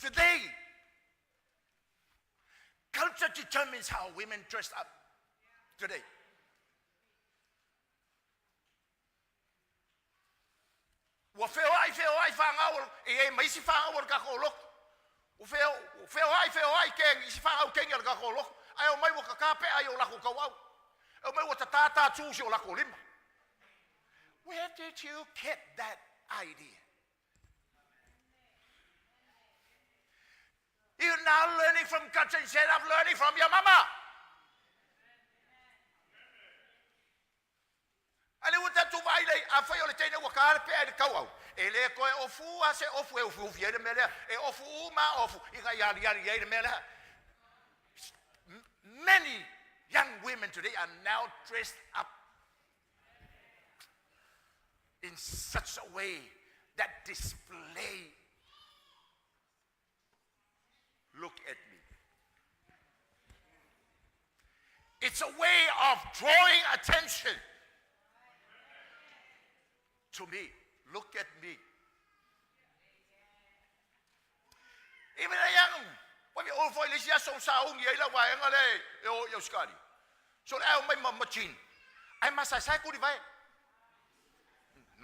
Today, culture determines how women dress up today. Wa feo ai fanga e mai si fanga ka kolok. O feo ai keng si fanga keng ka kolok. Ai o mai wo kape ai o la ko kau. O mai wo tata tu si o la ko lima. Where did you get that idea? You're now learning from culture instead of learning from your mama. Ale uta tu vai le a foi o le tene o ka pe de kau. Ele ko e ofu ase ofu e ofu fiere mele e ofu uma ofu I ga yari de mele. Many young women today are now dressed up in such a way that display. Look at me. It's a way of drawing attention to me. Look at me. Even a young, when you all for this, yes, so sound, you know, why am I? You're Scotty. So I'll make my machine. I must say, could divide.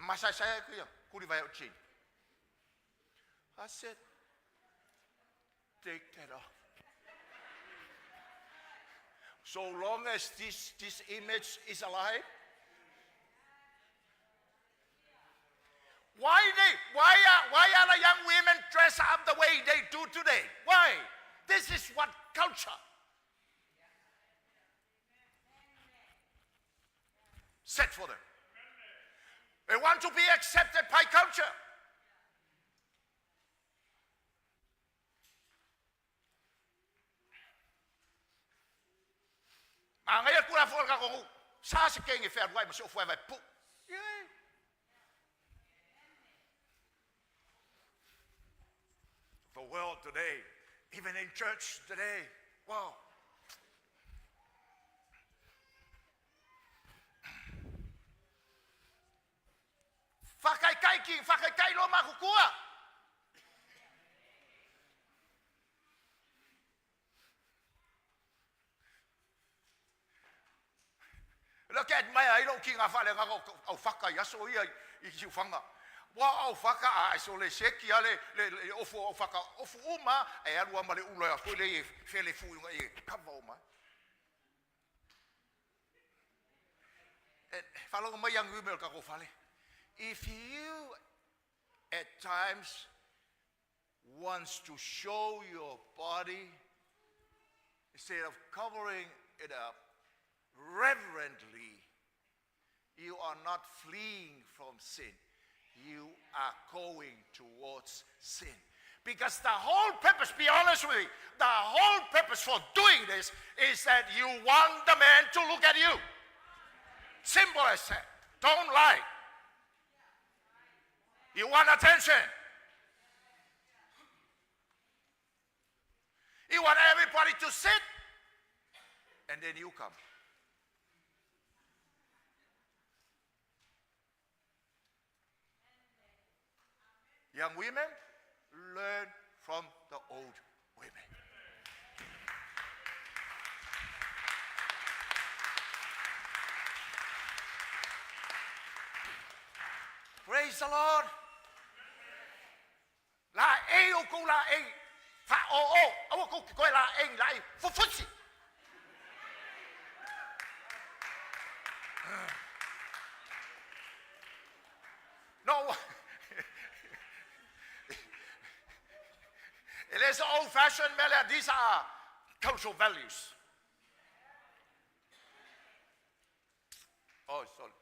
Must I say, could divide a chain? I said, take that off. So long as this image is alive. Why are the young women dressed up the way they do today? Why? This is what culture set for them. They want to be accepted by culture. Angaya kula folga ko sa se kenge fer wai so foi vai pu. The world today, even in church today, wow. Fakai lo makukua. La ke mai ai lo ki nga fale nga au faka ya so ia I ki fanga wa au faka a so le seki ale le ofu faka ofu uma e alu ama le ulo ko le fele fu nga e kava uma e falo mai yang email ka ko fale if you at times wants to show your body instead of covering it up reverently, you are not fleeing from sin. You are going towards sin. Because the whole purpose, be honest with me, the whole purpose for doing this is that you want the man to look at you. Simple as that. Don't lie. You want attention. You want everybody to sit, and then you come. Young women, learn from the old women. Praise the Lord. La e o ko la e fa o ko ko la e la e fu fusi. No. It is old-fashioned, these are cultural values. Oh, sorry.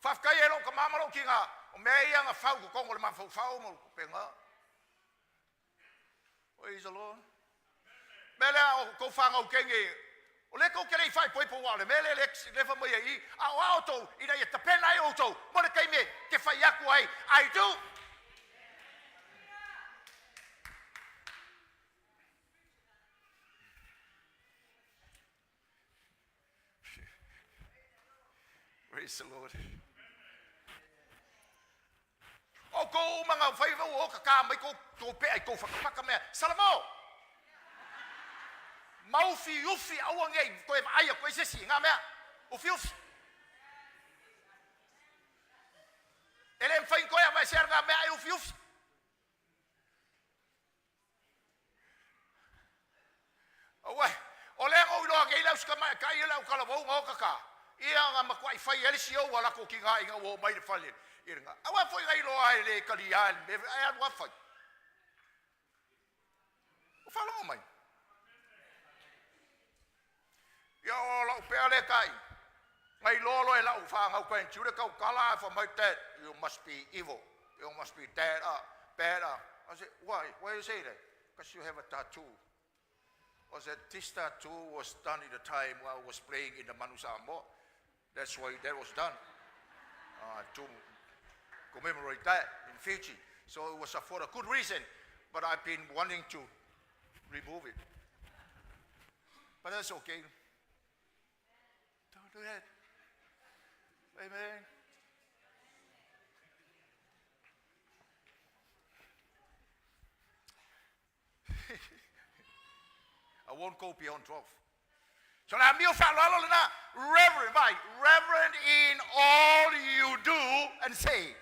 Whafkai ero ka mamaro ki ngā, o mea ia ngā whau ko kongo le ma whau mo penga. Praise the Lord. Mele o ko whangau kenge, o le ko kerei whai poipo wale, mele le wha mai I, a o auto, ina ia tapena I auto, mo le kai me, ke whai aku ai, I do. Praise the Lord. O ko mga whaiva o ka mai ko pe ai ko whakapaka mea. Salamo! Maufi ufi awa ngei koe aia koe sesi ngā mea. Ufi ufi. Ele mwhain koe a mai ser ngā mea ai ufi ufi. Owe, o lea o iloa ngei lau ska mai ka i lau kalavou ngā o kaka. Ia ngā makwai whai elisi au wala ko ki ngā inga o mai le whale. Iringa. Awa whai ngai loa e le kari ai, me ai anu a whai. O whala o mai. Ia o lau pēr le kai. Ngai lolo e lau whangau kwen. Tiure kau kala for my dad. You must be evil. You must be bad. I said, why? Why you say that? Because you have a tattoo. I said, this tattoo was done in the time when I was playing in the Manusamo. That's why that was done, to commemorate that in Fiji. So it was for a good reason, but I've been wanting to remove it. But that's okay. Don't do that. Amen. I won't go beyond 12. So now, reverend, right? Reverend in all you do and say.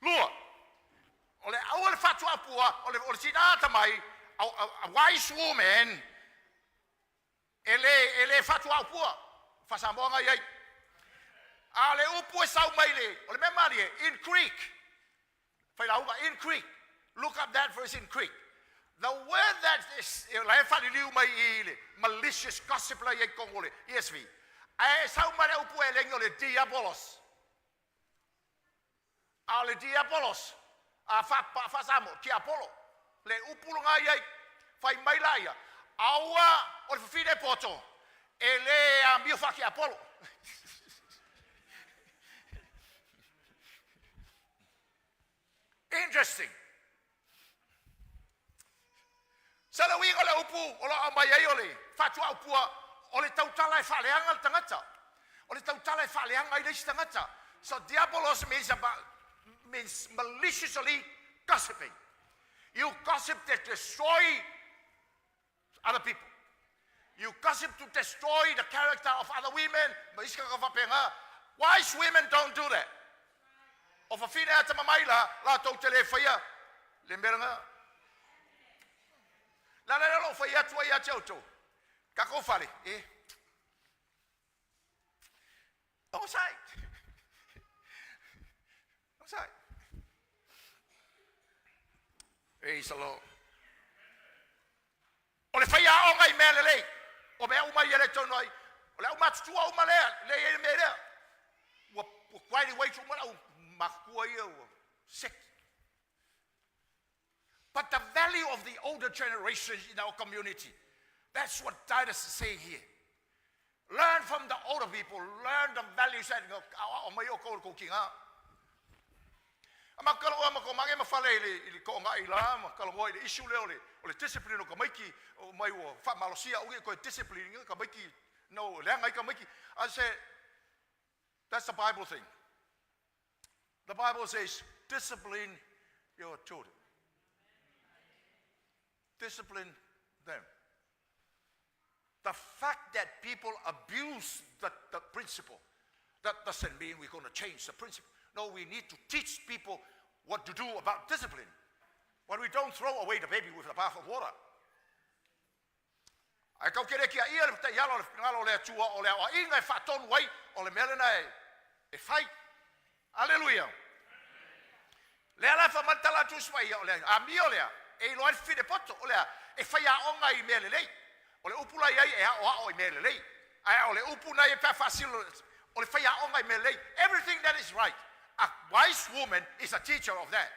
Lord, ole awal fatwa pua, ole sinata mai, a wise woman, ele fatwa pua, fasamonga yai. Ale upu sau maile, ole memari in Greek. In Greek. Look up that verse in Greek. The word that is malicious gossip la ye kongole ESV. Ai sau mare upu elengole diabolos. Ale diabolos. A fa samo ki apolo. Le upu nga ye fai mai laia. Aua o fide poto. Ele ambio fa ki apolo. Interesting. Sala wi ola upu ola amai ole fatua upua ole tautala e faleanga tangata ole tautala e faleanga i tangata. So diabolos means maliciously gossiping. You gossip that destroy other people. You gossip to destroy the character of other women. Wise women don't do that. O fafine ata mamai la tau tele faya le meranga. La lo faya tua ia tauto. Ka ko fale outside. Outside. Praise the Lord. O le faya o ngai melele. O me uma yele tonoi. O le uma tua uma le ye mere. Wa kwai wai tu mana makua ia sick. But the value of the older generation in our community, that's what Titus is saying here. Learn from the older people. Learn the values that go. Makalo ko mange mafale ili ko ngai la makalo mo ile issue le ole discipline ko maiki mai wo fa malosia o ko discipline ko maiki no le ngai ko maiki. I say that's the Bible thing. The Bible says discipline your children. Discipline them. The fact that people abuse the principle, that doesn't mean we're going to change the principle. No, we need to teach people what to do about discipline. But we don't throw away the baby with the bath of water. I kau kere kia ia le yalo le ngalo le tua o le a inga fa ton wai o le melena e fai. Hallelujah. Le ala fa mantala tu swai o le a mi o le e lo al fide poto o le e fai a onga I mele lei. O le upula ia e a o I mele lei. Ai o le upuna e pa fasil o le fai a onga I mele lei. Everything that is right. A wise woman is a teacher of that.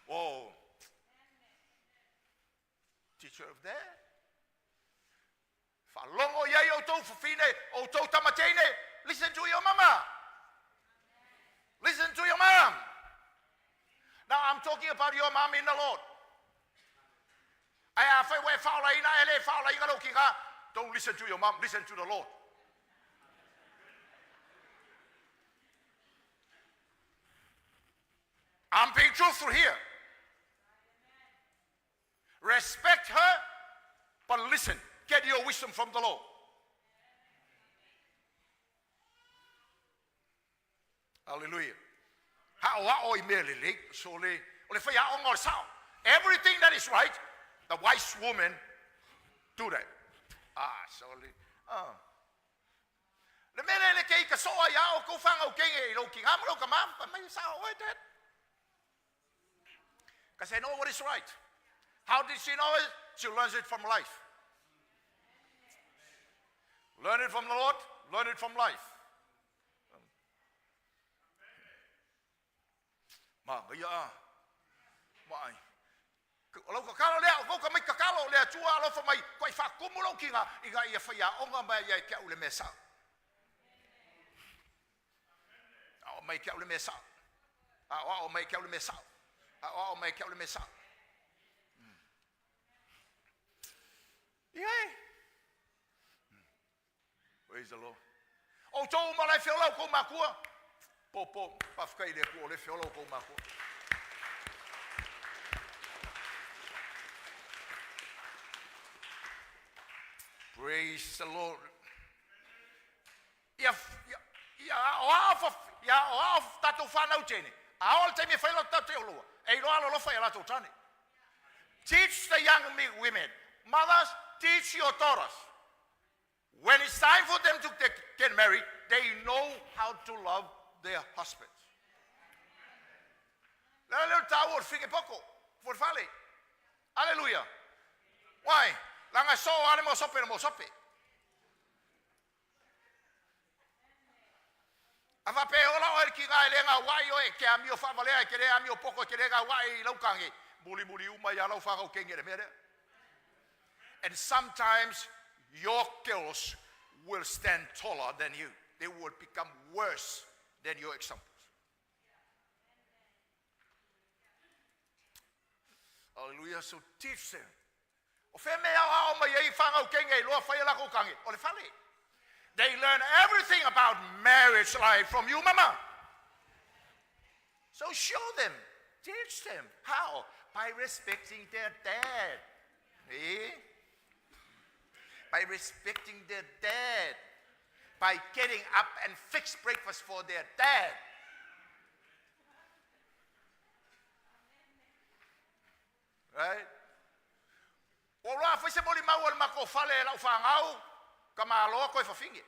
Oh. Teacher of that. Falongo ia o tau fufine o tau tamatene. Listen to your mama. Listen to your mom. Now I'm talking about your mom in the Lord. Don't listen to your mom, listen to the Lord. I'm being truthful here. Respect her, but listen. Get your wisdom from the Lord. Hallelujah. Everything that is right, the wise woman do that. Sorry. Le mele le kei ka soa ya o ko fanga o kenge lo ki ngamro ka mam pa mai sa o that. Because I know what is right. How did she know it? She learns it from life. Learn it from the Lord, learn it from life. Ma ya. Mai. Lo ka kalo le o ka mai ka kalo le tua lo fa mai ko fa kumulo kinga iga ia fa ya onga mai ya ke ule mesa. O mai ke ule mesa. O mai ke ule mesa. O mai ke ule mesa. Yeah. Praise the Lord. O to ma le fe lo ko makua. Po pa fa ile ko le fe lo ko makua. Praise the Lord. Ya tatu whanau tēne. Aol te me whaila tatu olua. E roa lo whaila tau tane. Teach the young women. Mothers, teach your daughters. When it's time for them to get married, they know how to love their husbands. Lalo tau or fige poco. For fale. Hallelujah. Why? Langa so ale mo sope mo sope. Ava pe ola o ki ga lenga wai o e ke amio fa vale ke le amio poko ke le ga wai lo kange. Buli uma ya lo fa go kenge de mere. And sometimes your girls will stand taller than you. They will become worse than your examples. Hallelujah. So teach them. They learn everything about marriage life from you, mama. So show them, teach them. How? By respecting their dad. Eh? by respecting their dad, by getting up and fix breakfast for their dad. Right? Ora foi se moli mau ma ko fale la ufangau kama lo ko fafingi.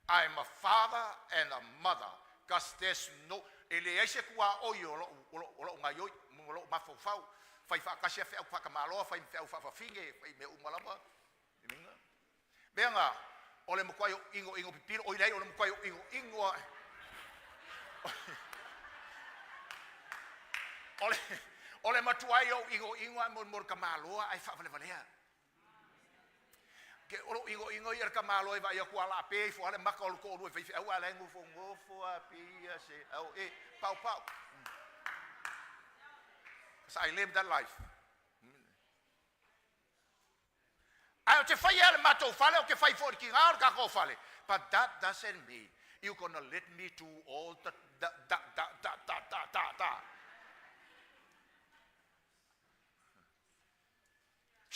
I'm a father and a mother, because there's no Eliese kua oyo lo ngayo lo mafofau fai fa kasia fe fa kama lo fai fe fa fafingi fai me umalama. Minga. Benga ole mo kwayo ingo pipil o ilai ole mo kwayo ingo ole matuayo ingo mor kamaloa ai fa valea ke ingo ir kamalo vai ya kuala pe fo ale makol ko ru fe au ale ngofo apia se au pau so I live that life. I te fai ale mato fale o ke fai for ki ngar ka ko fale, but that doesn't mean you're going to let me do all the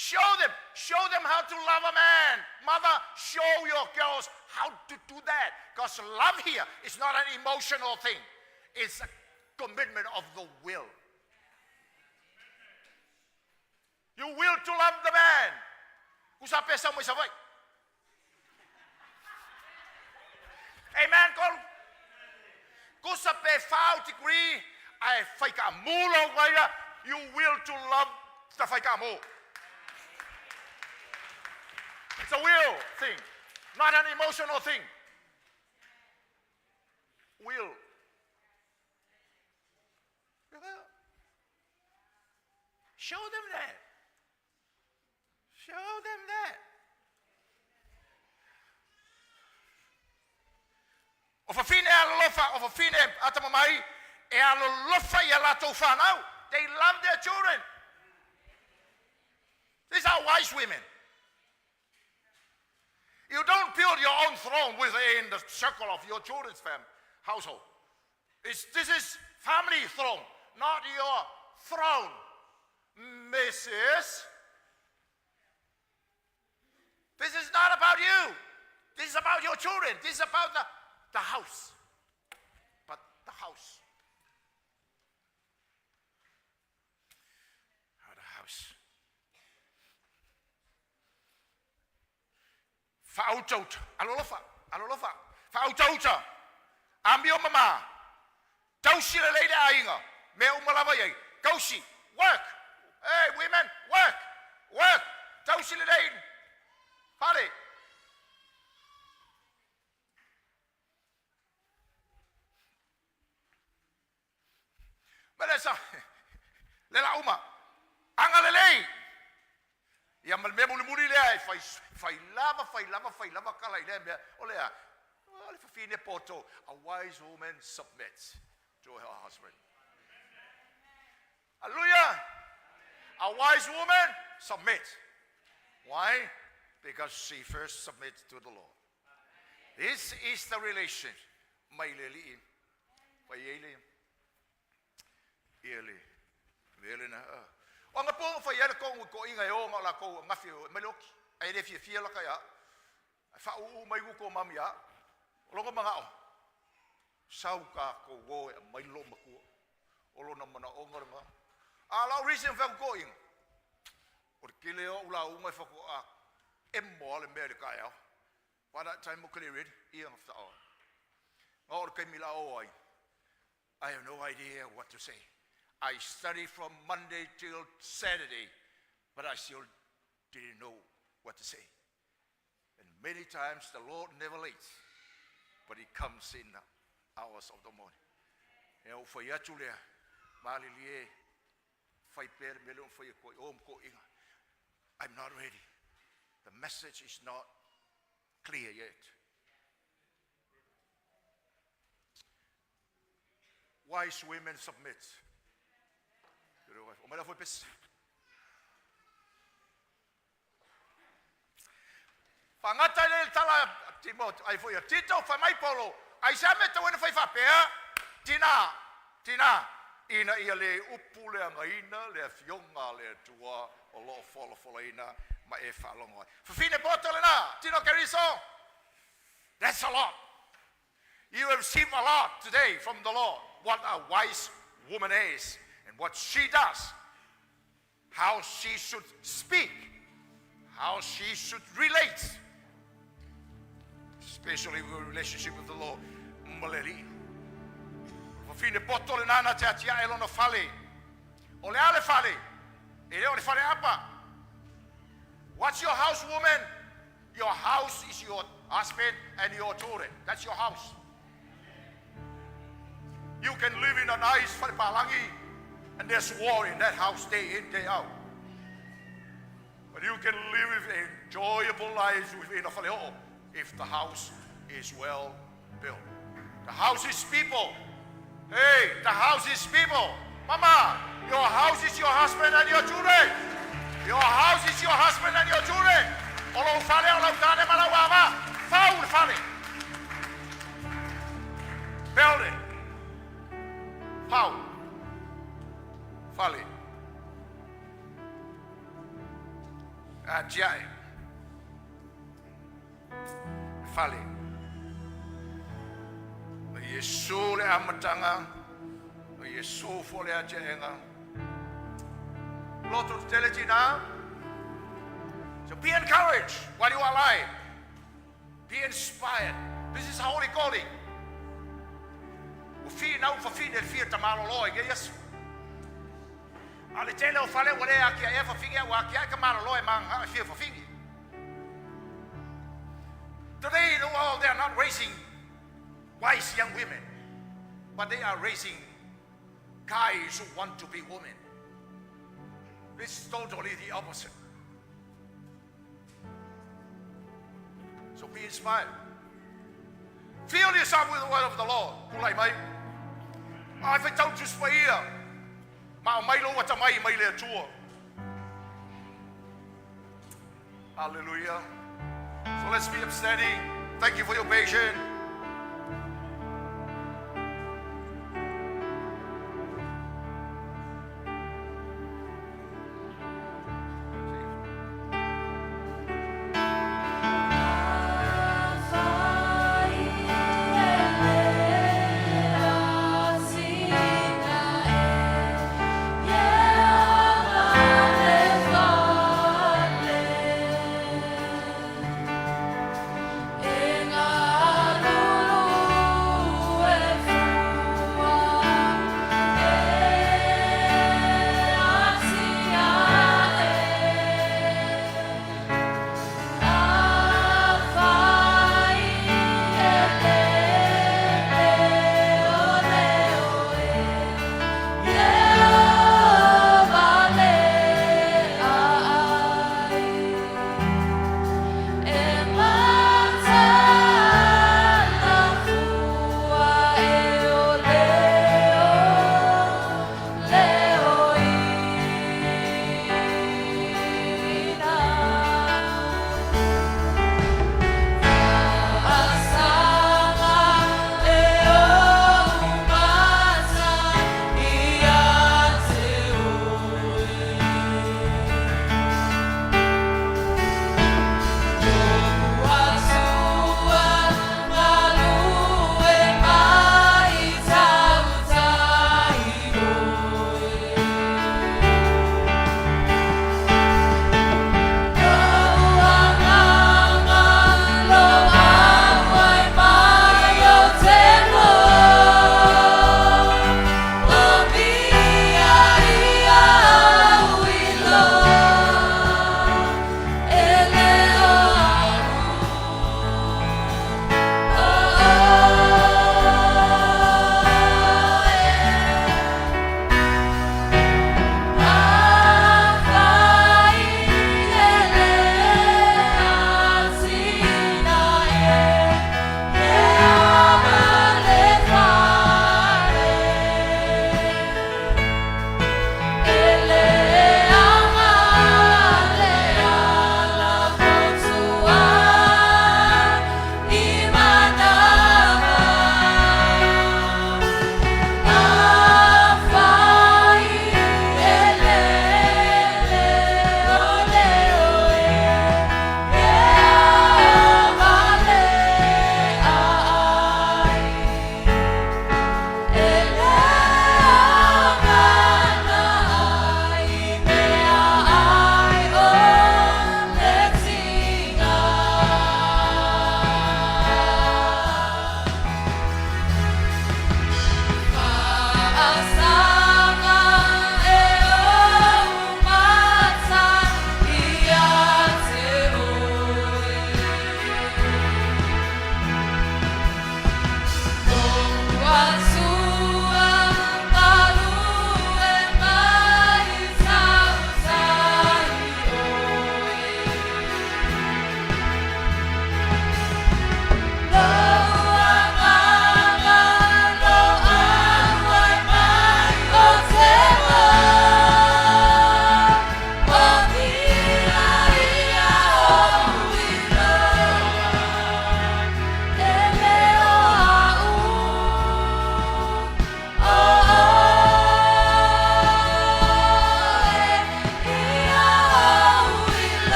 Show them how to love a man. Mother, show your girls how to do that. Because love here is not an emotional thing. It's a commitment of the will. You will to love the man. Kusapesa mo isaway. Amen, Col. Kusape foul degree. I fake a mulo waya. You will to love the fake a mo. It's a will thing, not an emotional thing. Will. Show them that. Show them that. Of a fine alofa, of a fine atamamai, e alofa yalato fanau. They love their children. These are wise women. You don't build your own throne within the circle of your children's household. This is family throne, not your throne, Mrs. This is not about you. This is about your children. This is about the house. But the house. Fa'autot, alolofa. Fa'autot. Ambio mama. Tausi le leide ainga. Me umalava ye. Kausi, work. Hey, women, work. Tausi le leide. Pare. Melesa. Lela uma. Anga le leide. Ya mal me muri le fai lava kala ile me olea ole fine poto. A wise woman submits to her husband. Hallelujah. A wise woman submits. Why? Because she first submits to the Lord. This is the relationship. Maileli fayeli ele na o nga po fa yele ko inga yo la ko ngafi meloki ai le fie la ka ya fa u mai ko mamia lo ko manga o sau ka ko go mai lo maku o lo na mana o ngorma a la reason fa ko ing porque le o la u mai fa ko a emmo le america ya by that time mo clear it iang fa o or ke mila o I have no idea what to say. I studied from Monday till Saturday, but I still didn't know what to say. And many times the Lord never late, but He comes in the hours of the morning. You know, for Yachulia, Malilie, Faiper, Melon for I'm not ready. The message is not clear yet. Wise women submit. O mela foi pes. Fangata le tala Timot, ai foi Tito fa mai polo. Ai sa meta wena foi fa pe. Tina ina ia le upule ngaina le fionga le tua o lo fola ina ma e whalongo. Whawhine potole nā, tino keriso. That's a lot. You have received a lot today from the Lord. What a wise woman is and what she does. How she should speak. How she should relate. Especially with a relationship with the Lord. Maleri. Whawhine potole nāna te atia elona whale. O le ale whale. E leo le whale apa. What's your house, woman? Your house is your husband and your children. That's your house. You can live in a nice whalepalangi and there's war in that house day in, day out. But you can live enjoyable lives within a whaleho if the house is well built. The house is people. Hey, the house is people. Mama, your house is your husband and your children. Your house is your husband and your children. Olo fale, olo tane malawawa. Faul fale. Build it. Faul. Fale. Ajai. Fale. Yesu le amatanga. Yesu fole ajenga. Loto teletina. So be encouraged while you are alive. Be inspired. This is a holy calling. Ufi na ufafi del fir tamalo loy ge yes. Ale tele o fale wale akia e fafinga wa akia kamalo loy mang ha fir fafingi. Today in the world they are not raising wise young women, but they are raising guys who want to be women. This is totally the opposite. So be inspired. Fill yourself with the word of the Lord. Kulai mai. Ai whai tau tus pa ia. Ma o mai lo wata mai mai le atua. Hallelujah. So let's be steady. Thank you for your patience.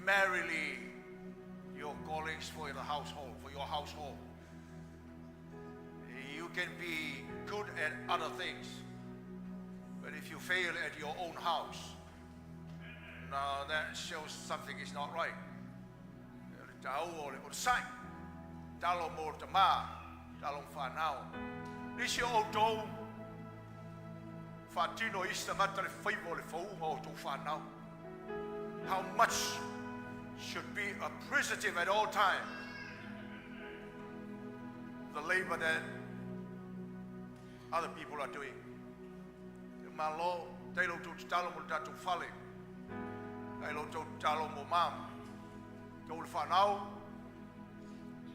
Primarily your callings for the household, for your household. You can be good at other things, but if you fail at your own house, now that shows something is not right. How much should be appreciative at all times the labor that other people are doing. Malo tailo tu talo mo tatu fale. Tailo tu talo mo mam. Tol fanau.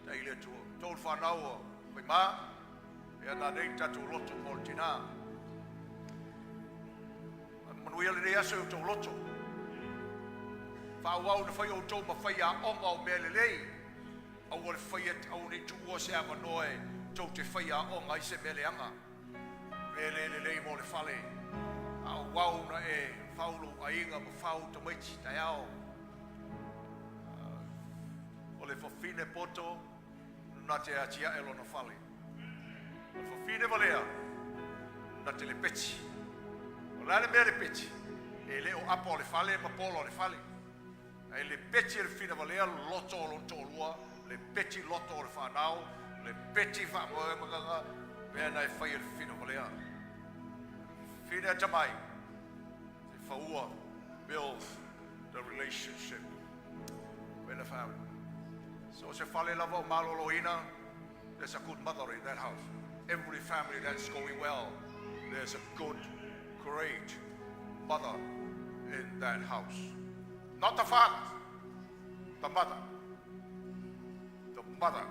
Taile tu tol fanau pe ma. Ya na dei tatu loto mortina. Manuel de aso tu loto. Fa wau na fai o to ma fai a onga o melelei. Au o fai au ni tu o se ava noe to te fai a onga I se meleanga. Melelei mo le fale. Au wau na e faulo ainga ma fau to mai tai ao. O le fafine poto na te atia elo na fale. O fafine valea na te le peti. O la le mele peti. E le o apo le fale ma polo le fale. E le peti le fina valea loto o lontolua, le peti loto o le whanau, le peti whamoe maganga, mea nai whai le fina valea. Fina tamai, te whaua, build the relationship with the family. So se whale lava o maloloina, there's a good mother in that house. Every family that's going well, there's a good, great mother in that house. Not the father, the mother. The mother.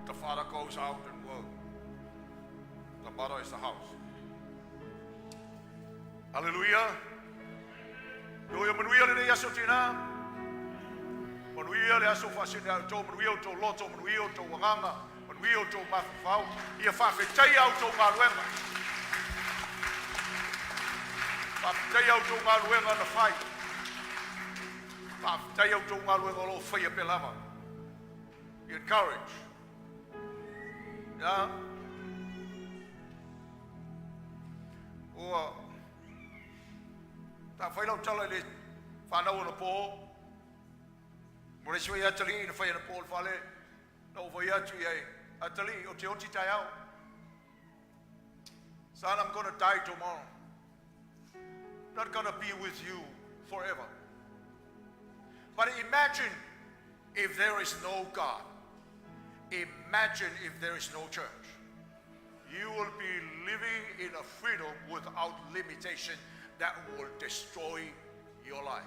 The father goes out and works. The mother is the house. Hallelujah. Doia manuia le aso tina. Manuia le aso fasina to manuia to loto manuia to wanganga. Manui o tō mawhau, ia whawhetai au tō ngā ruenga. Whawhetai au tō ngā ruenga na whai. Whawhetai au tō ngā ruenga lo whaia pe lama. Be encouraged. Yeah? Oa, tā whailau tala le whanau na pō. More sui atali na whai na pō le whale. No whai atu iei. Atali, o te oti tai au. Son, I'm going to die tomorrow. Not going to be with you forever. But imagine if there is no God. Imagine if there is no church. You will be living in a freedom without limitation that will destroy your life.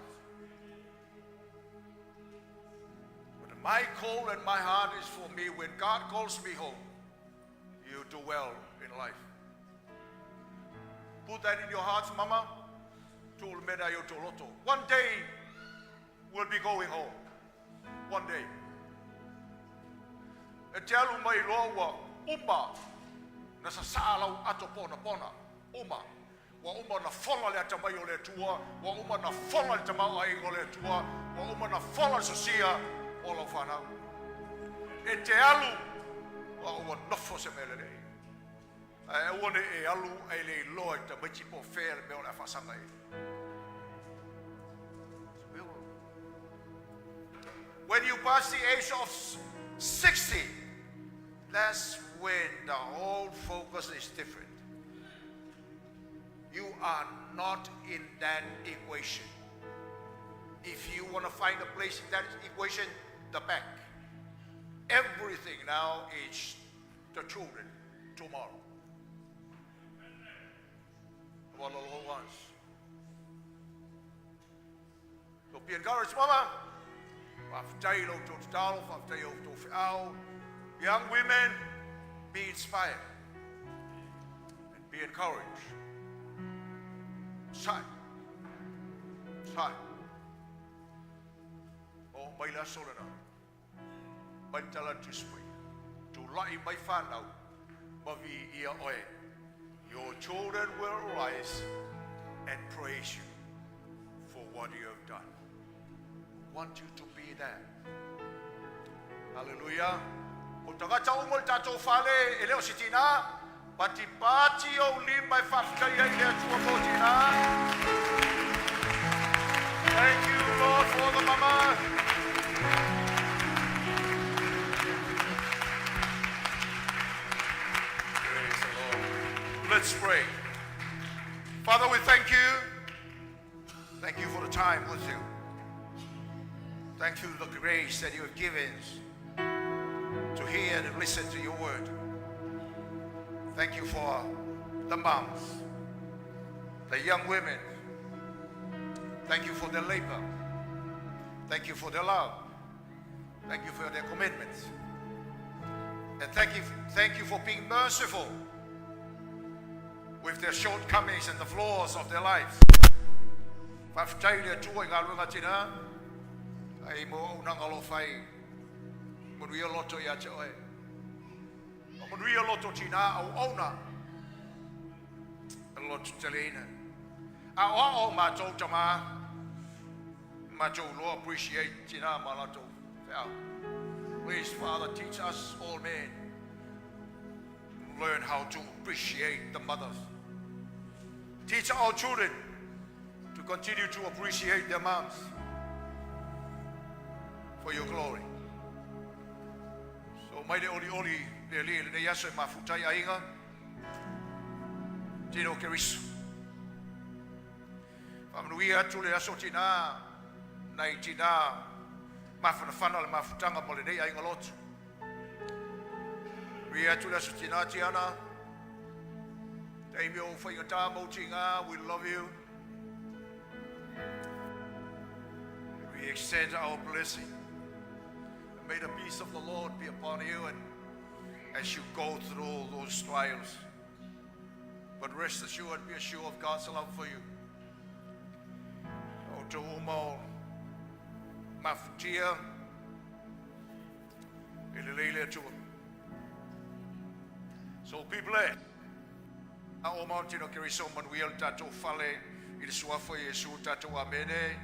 But my call and my heart is for me, when God calls me home, you do well in life. Put that in your hearts, Mama. One day, we'll be going home. One day. E te alu mai loa ua uma na sasalau ato pona pona. Uma. Wa uma na whala le atamai o le tua. Wa uma na whala le tamau ai o le tua. Wa uma na whala sosia o la whanau. E te alu wa uma nofo se mele rei. E uane e alu e le loa te maiti po whea le meo le whasanga e. When you pass the age of 60, that's when the whole focus is different. You are not in that equation. If you want to find a place in that equation, the back. Everything now is the children tomorrow. One of the little ones. So be encouraged, Mama. Young women, be inspired and be encouraged. Sai. Oh, mai la solena. Mai tala tuspui. Tu lai mai whanau. Mavi ia oe. Your children will rise and praise you for what you have done. Want you to be there. Hallelujah. O tagata umol tatou whale e leo sitina, pati pati o lima e whawhitai ai lea tua kōtina. Thank you, Lord, for the mama. Praise the Lord. Let's pray. Father, we thank you. Thank you for the time with you. Thank you for the grace that you have given to hear and listen to your word. Thank you for the moms, the young women. Thank you for their labor. Thank you for their love. Thank you for their commitments. And thank you for being merciful with their shortcomings and the flaws of their lives. Ai mo unanga lo fai manuia loto ia te oe o manuia loto tina au ona loto telena a o mātou tama mātou lo appreciate tina malato fea. Please, Father, teach us all men learn how to appreciate the mothers. Teach our children to continue to appreciate their moms for your glory. So mai le oli le yaso e mafutai ainga tino kerisu. Whamanuia atu le aso tina nai tina mawhanawhana le mafutanga mo le nei ainga lotu. Ria atu le aso tina tiana. Teimi o whaingata mo tinga, we love you. We extend our blessing. May the peace of the Lord be upon you and as you go through all those trials. But rest assured, be assured of God's love for you. O te umo mafutia ele leile atua. So people a o Mountain o Keriso Manuel tatou fale I le suafa Yesu tatou amene.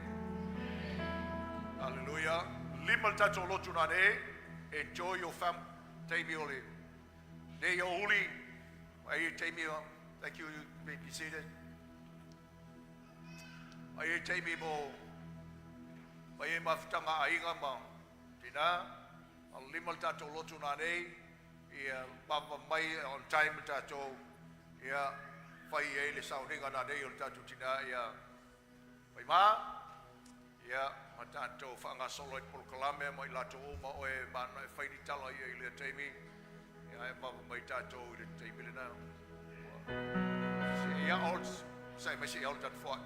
Hallelujah. Lima tatou lotu nane. Enjoy your fam. Taimi ole. Ne o uli. Ai taimi. Thank you. You may be seated. Ai taimi mo. Ai mafutanga ainga ma. Tina. Lima tatou lotu nane. Ia baba mai on time tatou. Ia fai e le sauringa na nei o tatu tina ia fai ma ia matato whanga solo I Polokalame mai lato o ma oe mana e whai ni tala ia I le teimi ia e papa mai tato I le teimi le nao se ia old sai mai se ia old tatu whai